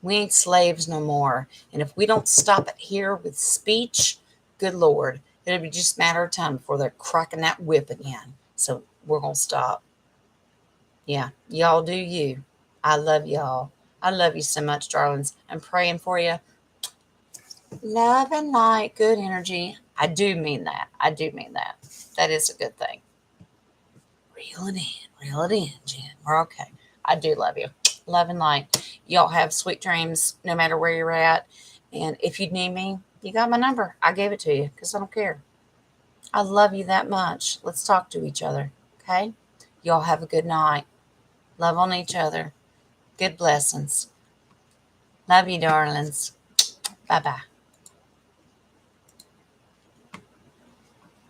We ain't slaves no more. And if we don't stop it here with speech, good Lord, it'll be just a matter of time before they're cracking that whip again. So we're going to stop. Yeah, y'all do you. I love y'all. I love you so much, darlings. I'm praying for you. Love and light, good energy. I do mean that. I do mean that. That is a good thing. Reel it in, Jen. We're okay. I do love you. Love and light. Y'all have sweet dreams no matter where you're at. And if you need me, you got my number. I gave it to you because I don't care. I love you that much. Let's talk to each other. Okay? Y'all have a good night. Love on each other. Good blessings. Love you, darlings. Bye-bye.